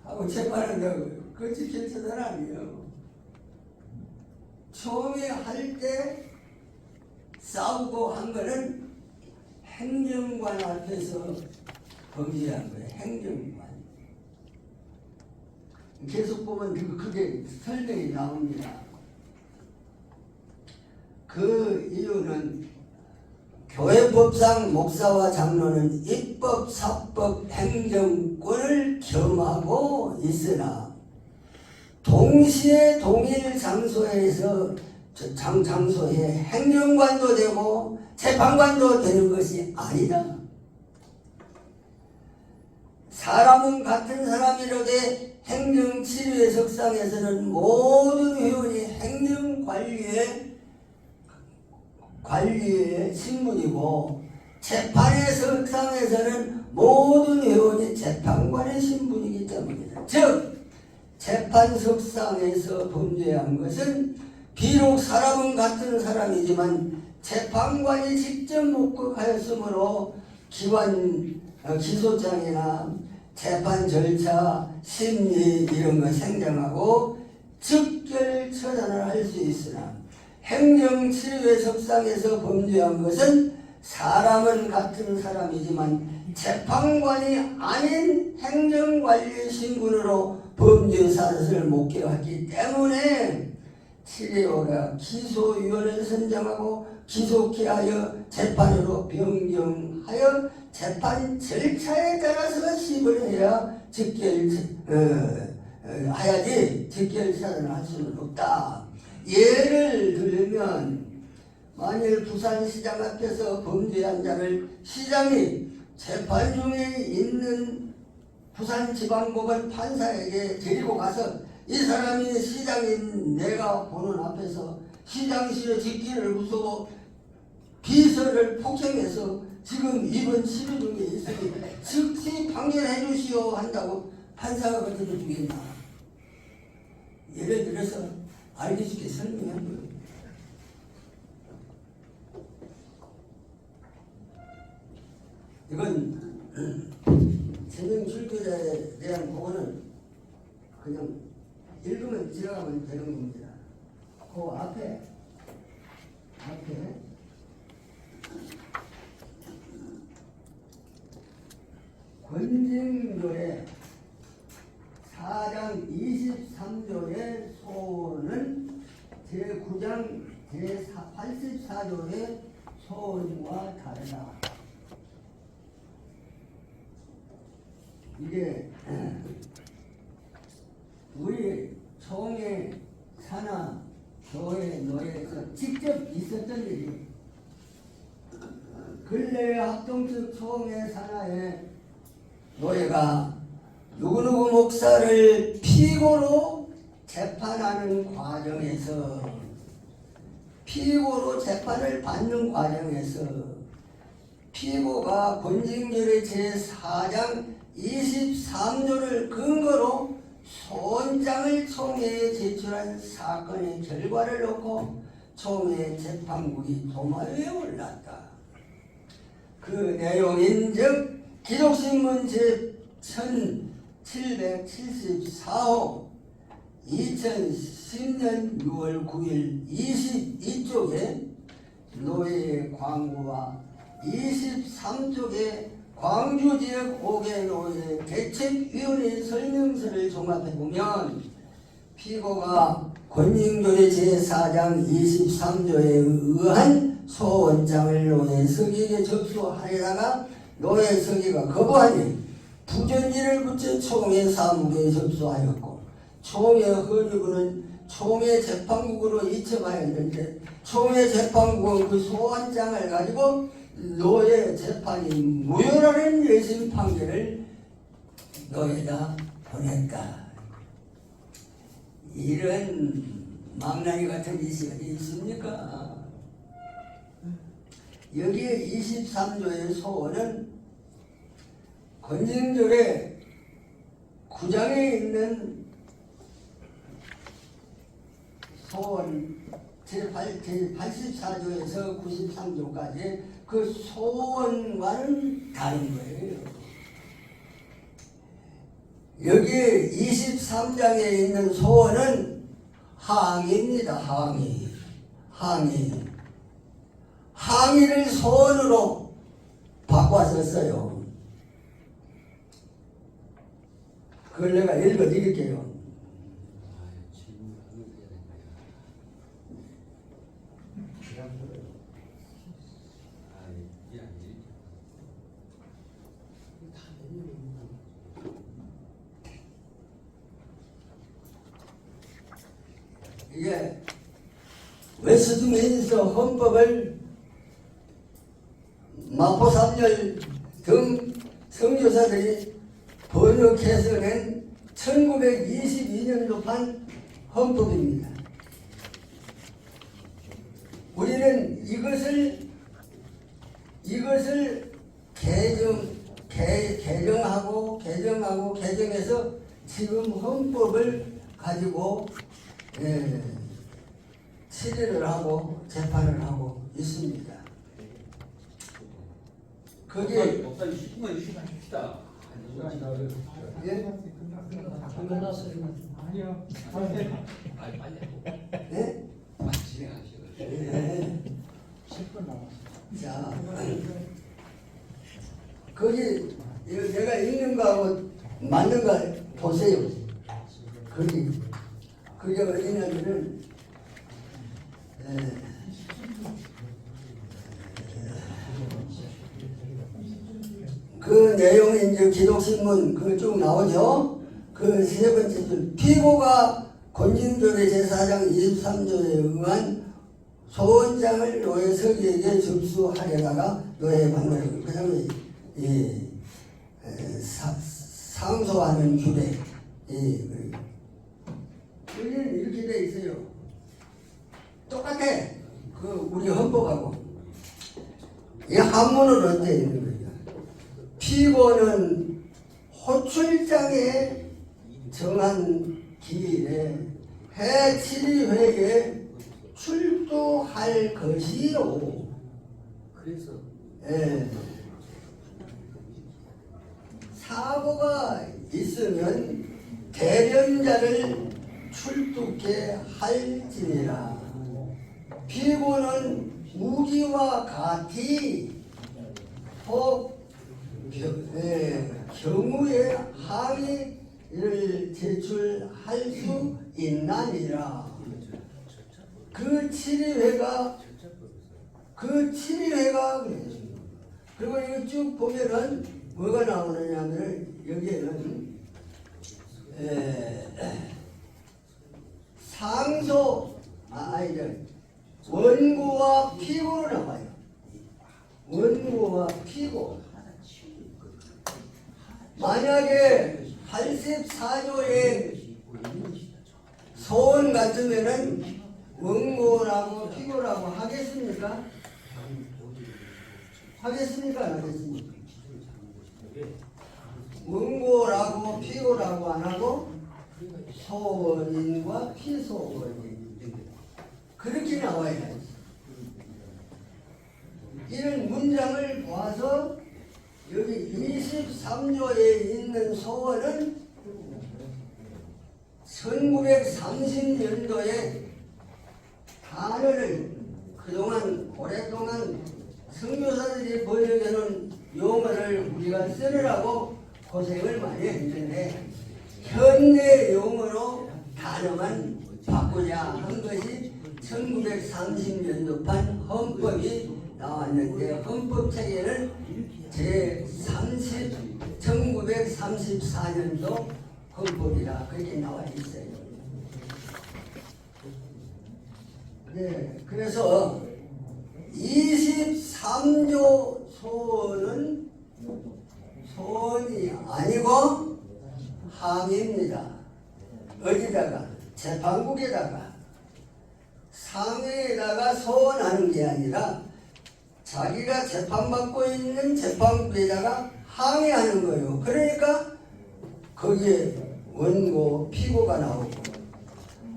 하고 재판한다고요. 그거 즉결처단 아니에요. 총회 할 때 싸우고 한 거는 행정관 앞에서 범죄한 거예요. 행정관. 계속 보면 그게 설명이 나옵니다. 그 이유는 교회법상 목사와 장로는 입법, 사법, 행정권을 겸하고 있으나 동시에 동일 장소에서 장소에 행정관도 되고 재판관도 되는 것이 아니다. 사람은 같은 사람이로되 행정치료의 석상에서는 모든 회원이 행정관리의 신분이고 재판의 석상에서는 모든 회원이 재판관의 신분이기 때문이다. 즉 재판석상에서 범죄한 것은 비록 사람은 같은 사람이지만 재판관이 직접 목격하였으므로 기소장이나 재판 절차, 심리 이런 거 생략하고 즉결 처단을 할 수 있으나 행정치료의 석상에서 범죄한 것은 사람은 같은 사람이지만 재판관이 아닌 행정관리 신분으로 범죄 사실을 목격했기 때문에 치레오가 기소위원을 선정하고 기소케 하여 재판으로 변경하여 재판 절차에 따라서 시을 해야 하야지 즉결 처단을 할 수는 없다. 예를 들면 만일 부산시장 앞에서 범죄한 자를 시장이 재판 중에 있는 부산지방법원 판사에게 데리고 가서 이 사람이 시장인 내가 보는 앞에서 시장실의 직기를 부수고 비서를 폭행해서 지금 입원 치료 중에 있으니 즉시 판결해 주시오 한다고 판사가 그렇게 주겠나. 예를 들어서 알기 쉽게 설명한 거예요. 이건 세명 출교자에 대한 부분은 그냥 읽으면 지나가면 되는 겁니다. 그 앞에 권징조의 4장 23조의 소원은 제9장 제84조의 소원과 다르다. 이게 우리 총회 산하 교회 노예에서 직접 있었던 일이 근래 합동측 총회 산하의 노예가 누구누구 목사를 피고로 재판하는 과정에서 피고로 재판을 받는 과정에서 피고가 권징결의 제4장 23조를 근거로 소원장을 총회에 제출한 사건의 결과를 놓고 총회 재판국이 도마위에 올랐다. 그 내용인즉 기록신문 제1774호 2010년 6월 9일 22쪽에 노예의 광고와 23쪽에 광주지역 5개 노예 대책위원회 설명서를 종합해보면 피고가 권징조의 제4장 23조에 의한 소원장을 노예 서기에게 접수하려다가 노예 서기가 거부하니 부전지를 붙여 총회 사무국에 접수하였고 총회 헌의구는 총회 재판국으로 이첩하여 있는데 총회 재판국은 그 소원장을 가지고 노예 재판이 무효라는 예심 판결을 노예에다 보냈다. 이런 망나니 같은 짓이 어디 있습니까? 여기에 23조의 소원은 권징절의 9장에 있는 소원 제84조에서 93조까지 그 소원과는 다른 거예요. 여기 23장에 있는 소원은 항의입니다. 항의를 소원으로 바꿔서 그걸 내가 읽어드릴게요. 이게 웨스트민스터 헌법을 마포 3열 등 선교사들이 번역해서 낸 1922년도판 헌법입니다. 우리는 이것을 개정해서 지금 헌법을 가지고 치료를 하고 재판을 하고 있습니다. 그게 목사님 10분만 휴식합시다. 예? 끝났어요. 아니요. 빨리 하고. 네? 빨리 진행하시고. 네. 10분 남았어요. 자, 거기 내가 읽는 거하고 맞는가 보세요. 그게 어디냐면은 그 내용이 이제 기독신문 그 쭉 나오죠. 그 세 번째 줄 피고가 권진교회 제사장 23조에 응한 소원장을 노예 서기에게 접수하려다가 노예 방문을 그 다음에 상소하는 규례 여기는 이렇게 돼 있어요. 똑같아. 그 우리 헌법하고 이 한문은 어때 있는 거예요? 피고는 호출장에 정한 기일에 해 7회에 출두할 것이요. 그래서 사고가 있으면 대변자를 출두케 할지니라. 피고는 무기와 같이 혹 경우에 항의를 제출할 수 있나니라. 그 7회가 그리고 이거 쭉 보면은 뭐가 나오느냐면 여기에는 상소 원고와 피고로 나와요. 원고와 피고. 만약에 84조의 소원 같으면은 원고라고 피고라고 하겠습니까? 하겠습니까? 안 하겠습니까? 원고라고 피고라고 안 하고 소원인과 피소원인 그렇게 나와야 이런 문장을 보아서 여기 23조에 있는 소원은 1930년도에 단어를 그동안 오랫동안 선교사들이 번역해놓은 용어를 우리가 쓰느라고 고생을 많이 했는데 현대 용어로 단어만 바꾸자 한 것이 1930년도판 헌법이 나왔는데 헌법체계는 제30 1934년도 헌법이라 그렇게 나와 있어요. 네, 그래서 23조 소원은 소원이 아니고 항의입니다. 어디다가? 재판국에다가 상회에다가 소원하는 게 아니라 자기가 재판받고 있는 재판국에다가 항의하는 거예요. 그러니까 거기에 원고, 피고가 나오고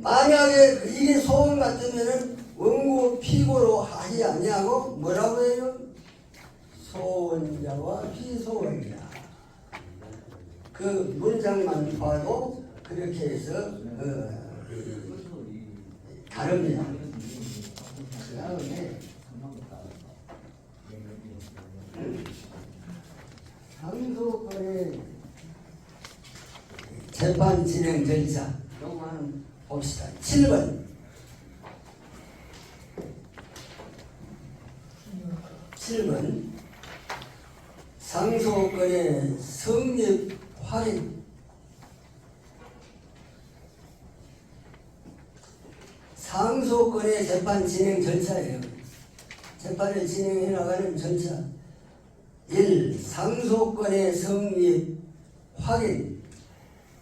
만약에 이게 소원 같으면은 원고, 피고로 하지 않냐고 뭐라고 해요? 소원자와 피소원자. 그 문장만 봐도 그렇게 해서 다릅니다. 그 다음에 상소권의 재판 진행 절차 요거만 봅시다. 7번 상소권의 성립 확인. 상소권의 재판 진행 절차예요. 재판을 진행해 나가는 절차. 1. 상소권의 성립 확인.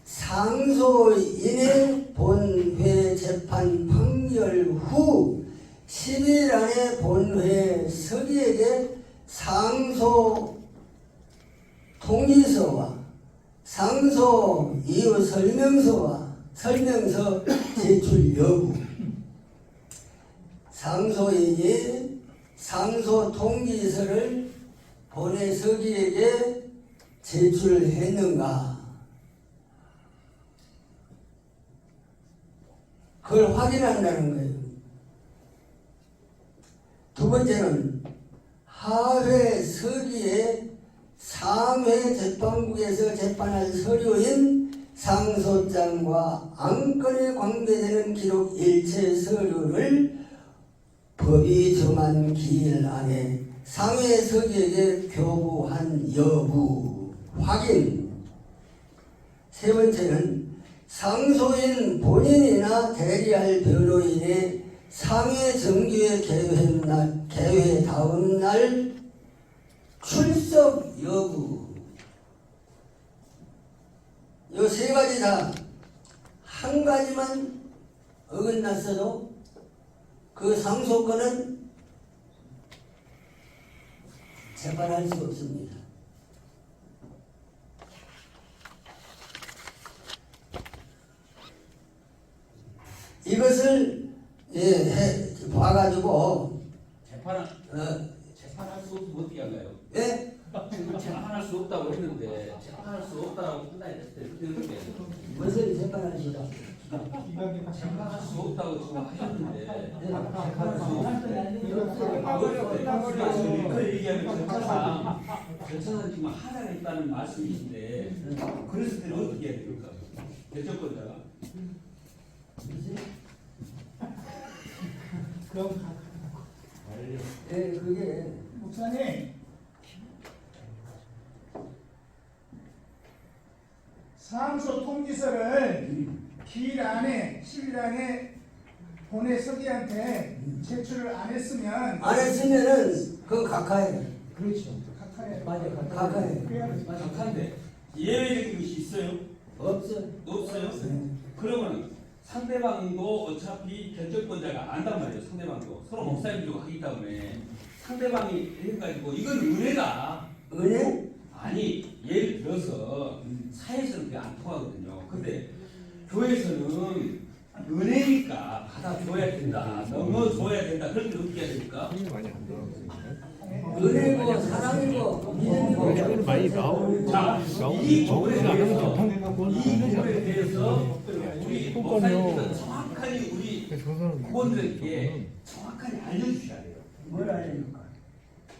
상소인의 본회 재판 판결 후 10일 안에 본회 서기에게 상소 통지서와 상소 이유 설명서 제출 여부. 상소인이 상소 통지서를 본회 서기에게 제출했는가? 그걸 확인한다는 거예요. 두 번째는 하회 서기에 상회 재판국에서 재판할 서류인 상소장과 안건에 관계되는 기록 일체 서류를 법이 정한 기일 안에 상회 서기에게 교부한 여부 확인. 세 번째는 상소인 본인이나 대리할 변호인의 상회 정기회 개회 다음 날 출석 여부. 이 세 가지 다 한 가지만 어긋났어도 그 상소권은 재판할 수 없습니다. 이것을 봐가지고 재판할 수 없으면 어떻게 할까요? 예? 지금 재판할 수 없다고 했는데 재판할 수 없다고 판단이 됐을 때 어떻게 무슨 재판하시다? 재판할 수 없다고 지금 하셨는데 그 얘기하면 절차상 지금 하락했다는 말씀이신데 그랬을 때는 어떻게 해야 됩니까? 대처권자가 예, 그게 목사님, 상소 통지서를 기일 안에 10일 안에 본회 서기한테 제출을 안 했으면 안 했으면은 그거 각하예요. 그렇죠. 각하에 각하예요. 각한데 예외적인 것이 있어요? 없어. 없어요? 그러면 상대방도 어차피 결정권자가 안단 말이에요. 상대방도 서로 목사님들과 하기 때문에 상대방이 해가지고 이건 은혜다. 은혜? 아니 예를 들어서 사회에서는 그게 안 통하거든요. 근데 교회에서는 은혜니까 받아줘야 된다. 넘어줘야 된다. 그럴 때 어떻게 해야 됩니까? 은혜고 사랑이고 믿음이고 많이 나오고 자, 이 부분에 대해서 우리 그러니까요. 목사님께서 정확하니 우리 후원들에게 정확하게 알려주셔야 돼요. 뭘 알려줄까?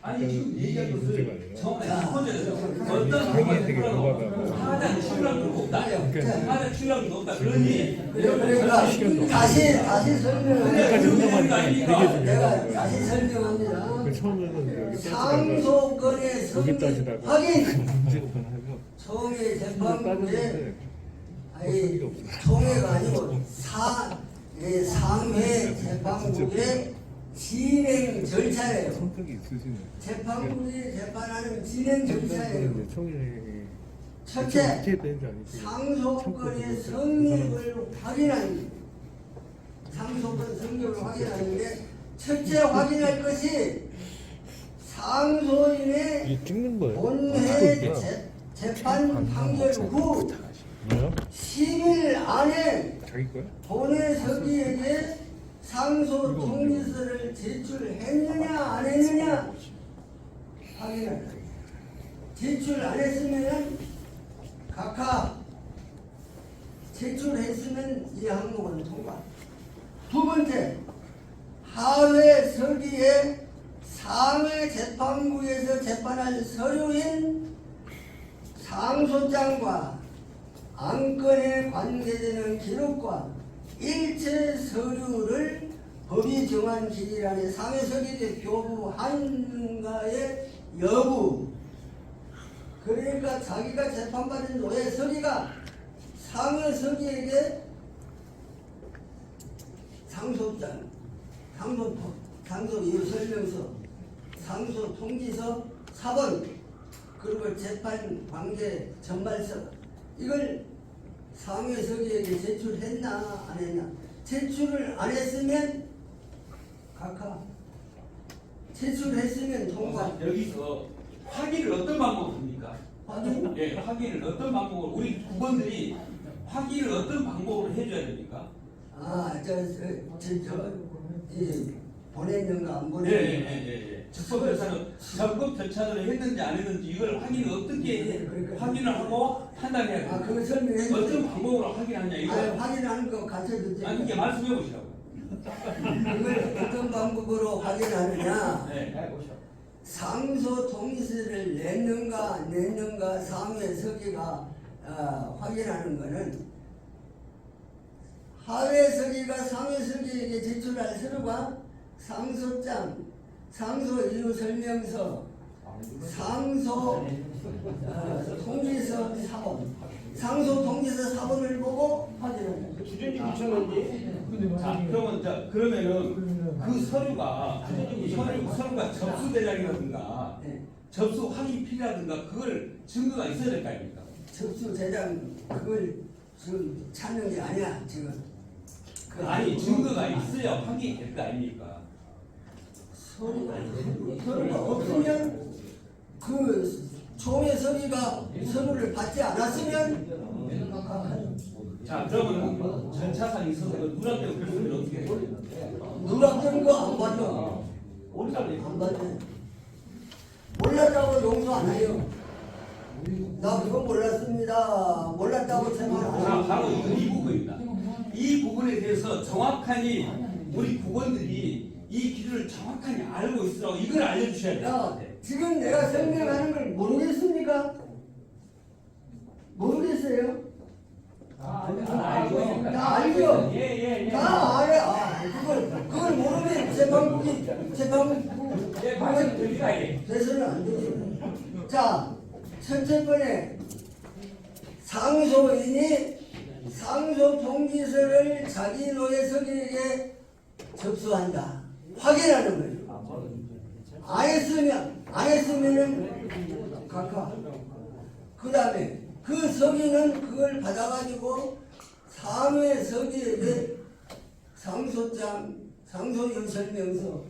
아니 지금 얘기한 것을 정확하게 자, 후원자에서 어떤 되게 상황에서 하나는 신랑도 없다. 하나는 신랑도 없다. 그러니 그러니까 다시 설명을 되게 내가 다시 설명합니다. 그 처음에는 상소권의 성립 따지다가 확인. 문제판하고 총회 재판부에 따졌는데 아니 총회가 아니고 상회 재판국의 진행 절차예요. 성격이 있으시네. 재판국이 재판하는 진행 절차예요. 총회 첫째, 이해되는지 아니지. 상소권의 성립을 확인하는 상소권 성립을 확인하는데 첫째 확인할 것이 상소인의 이게 찍는 거예요. 본회 재판 판결 후 뭐야? 10일 안에 자기 거야? 본회 서기에게 상소 통지서를 제출했느냐 안 했느냐 확인할 거예요. 제출 안 했으면 각하, 제출했으면 이 항목은 통과. 두 번째, 하회 서기에 상회 재판부에서 재판할 서류인 상소장과 안건에 관계되는 기록과 일체 서류를 법이 정한 기일 안에 상회 서기에 교부하는가의 여부. 그러니까 자기가 재판받은 노예 서기가 상회 서기에게 상소장, 상소 이유 설명서, 상소 통지서 4번, 그리고 재판 관계 전말서 이걸 상회 서기에게 제출했나 안 했나? 제출을 안 했으면 각하, 제출했으면 통과. 여기서 확인을 어떤 방법으로 합니까? 확인? 예, 확인을 어떤 방법으로 우리 국원들이 확인을 어떤 방법으로 해줘야 됩니까? 아, 보냈는가 안 예, 예, 보냈는가? 예, 예. 적법 절차는 적법 절차를 했는지 안 했는지 이걸 확인을 어떻게 확인을 하고 판단해야 아, 돼요? 그거 설명해. 어떤 방법으로 확인하냐 이거. 확인하는 거 가르쳐줬지. 아니 이게 말씀해 보시라고. 이걸 어떤 방법으로 확인하느냐? 네. 상소 통지서를 냈는가 상회 서기가 확인하는 것은 하회 서기가 상회 서기에게 제출할 서류가 상소장, 상소 이유 설명서, 상소 통지서 4번, 상소 통지서 4번을 보고 확인한다. 주전지 붙였는지. 자 그러면은 그 서류가 서류가 접수 대장이라든가 네. 접수 확인필이라든가 그걸 증거가 있어야 될 거 아닙니까? 접수 대장 그걸 지금 찾는 게 아니야 지금. 아니 증거가 있어야 확인이 될 거 아닙니까? 서류가 없으면 그 총회 서기가 서류를 받지 않았으면 자 그러면 절차상 있어서 누락되고 결승을 어떻게 해요? 누락된 거 안 받죠. 안 받죠. 몰랐다고 용서 안 해요. 나 그거 몰랐습니다. 몰랐다고 생각 안 자 해요. 바로 이 부분입니다. 이 부분에 대해서 정확하니 우리 국원들이 이 기준을 정확하니 알고 있으라고 이걸 알려주셔야 돼요. 야, 지금 내가 설명하는 걸 모르겠습니까? 모르겠어요? 다 알죠? 예. 다 알아. 그걸 모르면 재판국이 예, 말씀 드립니다 이게. 돼서는 안 되지. 자, 첫째 번에 상소인이 상소 통지서를 자기 노예 서기에게 접수한다. 확인하는 거예요. 안 했으면은 각하. 그 다음에 그 서기는 그걸 받아가지고 상회 서기에게 상소장, 상소연설명서,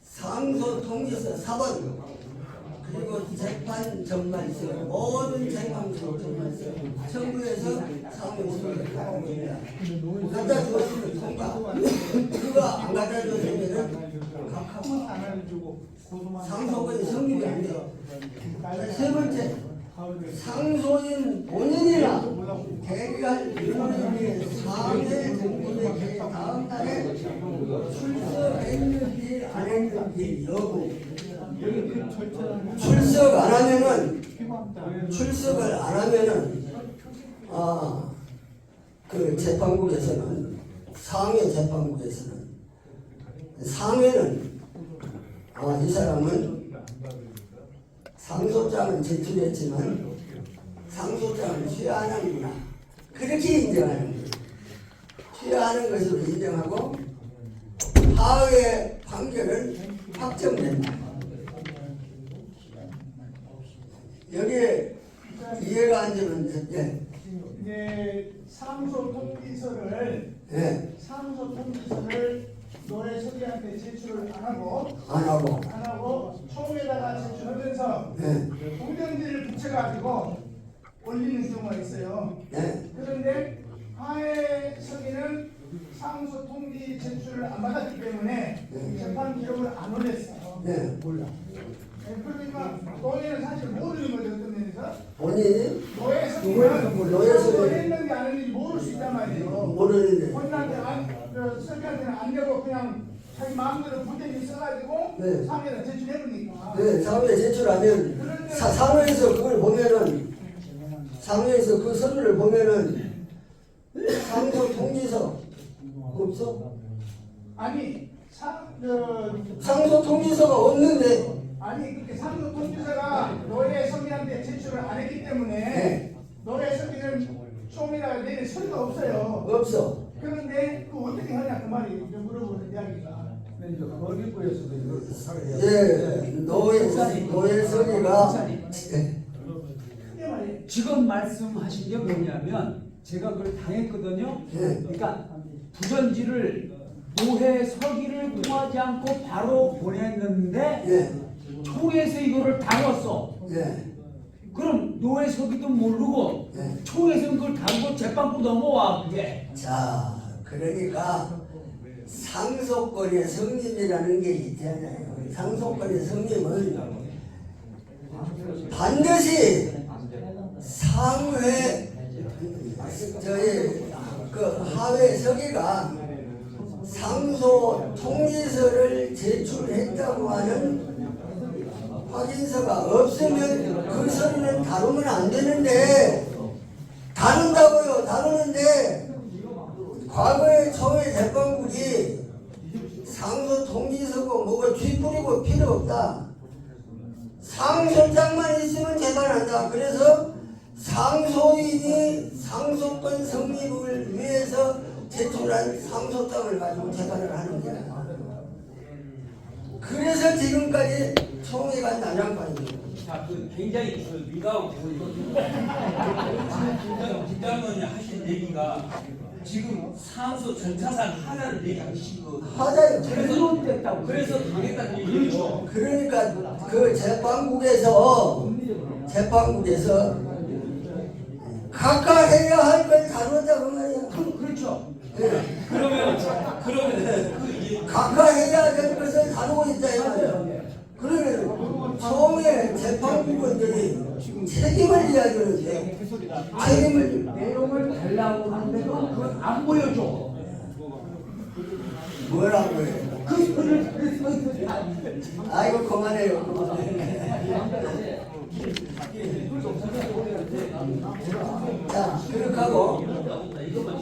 상소통지서 4번 그리고 재판 전말서 모든 재판 전말서 청구해서 상회 서기에 갖다 줍니다. 갖다 주었으면 통과. 그거 안 갖다 줬으면은 각하. 상소권이 성립이 안 돼요. 세 번째, 상소인 본인이나 대리할 유언인이 상해 정부의 개 다음 날에 출석했는지 안 했는지 여부. 출석을 안 하면은 그 재판국에서는 상해 재판국에서는 상해는 이 사람은 상소장은 제출했지만 상소장을 취하하는구나 그렇게 인정하는 거예요. 취하하는 것으로 인정하고 하의 판결은 확정된다. 여기에 이해가 안 되면 이제 상소 통지서를 예, 노예 서기한테 제출을 안 안 하고 총에다가 제출하면서 예, 공정지를 붙여가지고 올리는 경우가 있어요. 예, 그런데 하해 서기는 상소 통지 제출을 안 받았기 때문에 재판 기록을 안 올렸어요. 예, 몰라. 그러니까 노예는 사실 모르는 거죠. 어떤 면에서 본인이 노예 누구야? 노예 서기가 서기. 했는지 안 했는지 모를 수 있단 말이에요. 모르는데 본인한테 서기한테는 안 되고 그냥 자기 마음대로 부대기 써가지고 네. 상에다 제출해버리니까. 네, 상회에 제출하면 상회에서 그걸 보면은 상회에서 그 서류를 보면은 상소 통지서 없어? 아니 상소 통지서가 없는데 아니 그렇게 상소 통지서가 노예 서기한테 제출을 안 했기 때문에 네. 노예 서기는 총이라 내릴 서류가 없어요. 없어. 그런데 그 어떻게 하냐 그 말이 물어보는 이야기가. 예, 노예 서기가 예, 그게 말이에요. 지금 말씀하신 게 뭐냐면 제가 그걸 당했거든요. 예. 그러니까 부전지를 노회 서기를 구하지 않고 바로 보냈는데 예, 총에서 이거를 다뤘어. 예, 그럼 노회 서기도 모르고 예. 총에서는 그걸 다루고 재판부 넘어와 그게. 자, 그러니까 상소권의 성립이라는 게 있잖아요. 상속권의 성립은 반드시 상회 저희 그 하회 서기가 상소 통지서를 제출했다고 하는 확인서가 없으면 그 서류는 다루면 안 되는데 다룬다고요. 다루는데 과거에 총회 재판국이 상소 통지서고 뭐가 쥐뿌리고 필요 없다. 상소장만 있으면 재판한다. 그래서 상소인이 상소권 성립을 위해서 제출한 상소장을 가지고 재판을 하는 거야. 그래서 지금까지 총회가 난장판입니다. 자, 그 굉장히 그 민감한 부분이거든요. 김장관이 하신 얘기가 지금 상소 절차상 하나를 얘기하신 거. 하자요. 그래서 당했다는 얘기죠. 그러니까 그 재판국에서 각각 해야 할 걸 다뤘다고 말이야. 그렇죠. 네. 그러면 그 각각 해야 될 것을 다루고 있다 이 말이야. 그러면 총회 재판국원들이 책임을 이야기하는데 책임을 내용을 달라고 하는데도 그걸 안 보여줘. 뭐라고 해? 아이고 그만해요. 자 그렇게 하고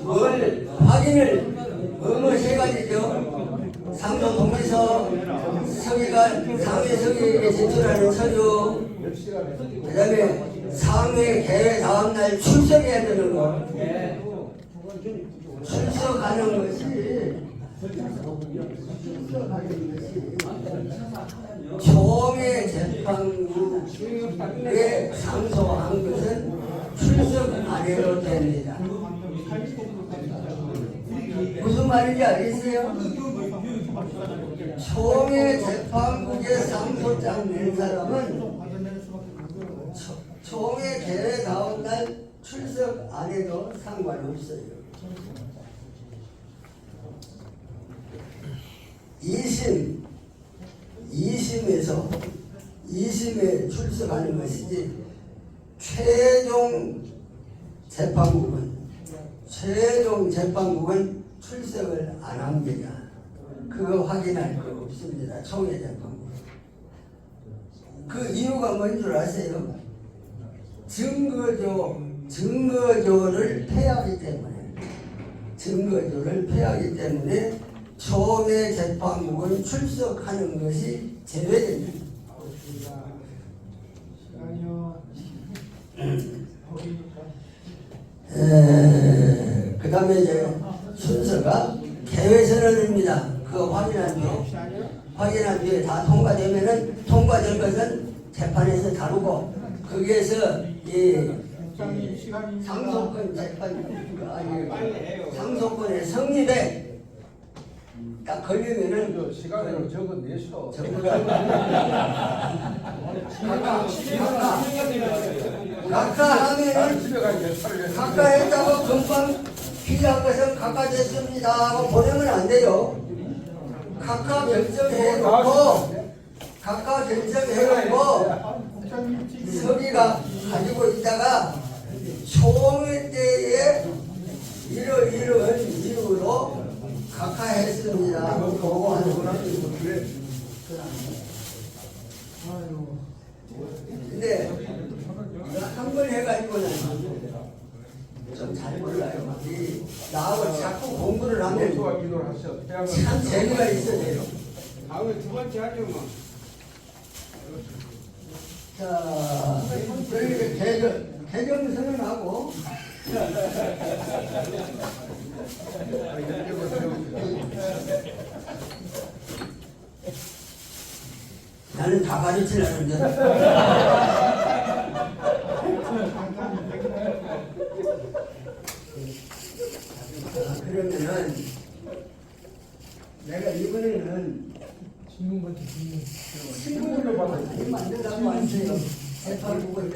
뭘 확인을 뭐뭐 세 가지죠. 상소 동의서 서기가 상회 서기에게 제출하는 서류, 그 다음에 상회 개회 다음날 출석해야 되는 거. 출석하는 것이 총회 재판국에 상소한 것은 출석 안 해도 됩니다. 무슨 말인지 알겠어요? 총회 재판국에 상소장 낸 사람은 총회 개회 다음 날 출석 안 해도 상관없어요. 2심에 출석하는 것이지 최종 재판국은 출석을 안 합니다. 그거 확인할 거 없습니다. 총회 재판국. 그 이유가 뭔 줄 아세요? 증거조를 패하기 때문에 총회 재판국은 출석하는 것이 제외됩니다. 그 다음에 이제 순서가 개회선언입니다. 그거 확인한 뒤에 다 통과되면은 통과된 것은 재판에서 다루고 거기에서 이 상소권 상소권의 성립에 딱 걸리면은 시간을 적어내셔. 각각 하면은 각각 했다고 금방 필요한 것은 각각 했습니다 하고 보내면 안 돼요. 각각 결정해놓고 서기가 가지고 있다가 총회 때에 이러한 이유로 각각 했습니다. 보고하는구나. 근데 한 번 해가지고는 좀 잘 몰라요. 나하고 자꾸 공부를 하면 참 재미가 있어요. 다음에 두 번째 하죠 뭐. 자, 저희가 개정 선언하고 나는 다 가르치려는데. 그러면은 내가 이번에는 신문으로 만들라고 왔어요. 재판국을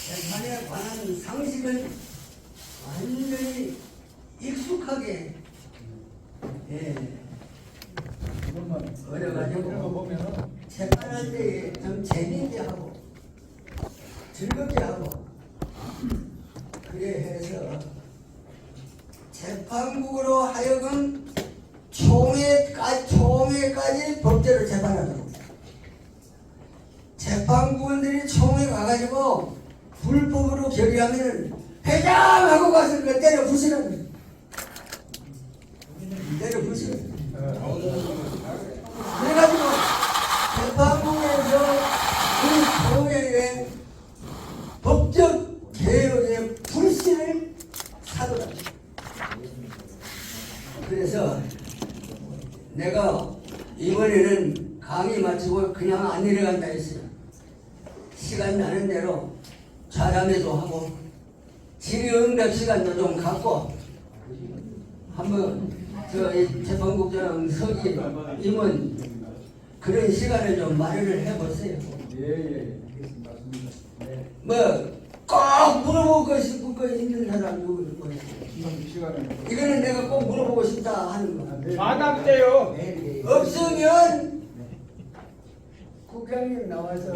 재판에 관한 상식을 완전히 익숙하게 그러면 어려가지고 이런 거 보면은 재판할 때 좀 재미있게 하고 즐겁게 하고 그래 해서 재판국으로 하여금 총회까지 법대로 재판하도록 재판부원들이 총회 가가지고 불법으로 결의하면 회장하고 가서 그 때려 부시는 거예요. 때려 부시는 거예요. 그래가지고 재판국에서 그 총회에 법적 개혁의 불씨를 사더라. 그래서 내가 이번에는 강의 마치고 그냥 안 내려간다 했어요. 시간 나는 대로 좌담회도 하고 질의응답 시간도 좀 갖고 한번 저 재판국장 서기 임원 그런 시간을 좀 마련을 해보세요. 예예 알겠습니다. 맞습니다. 네. 뭐 꼭 물어보고 싶은 거 있는 사람 누구 있고 이번 시간에 이거는 내가 꼭 물어보고 싶다 하는 거. 마답돼요. 없으면 국장님 나와서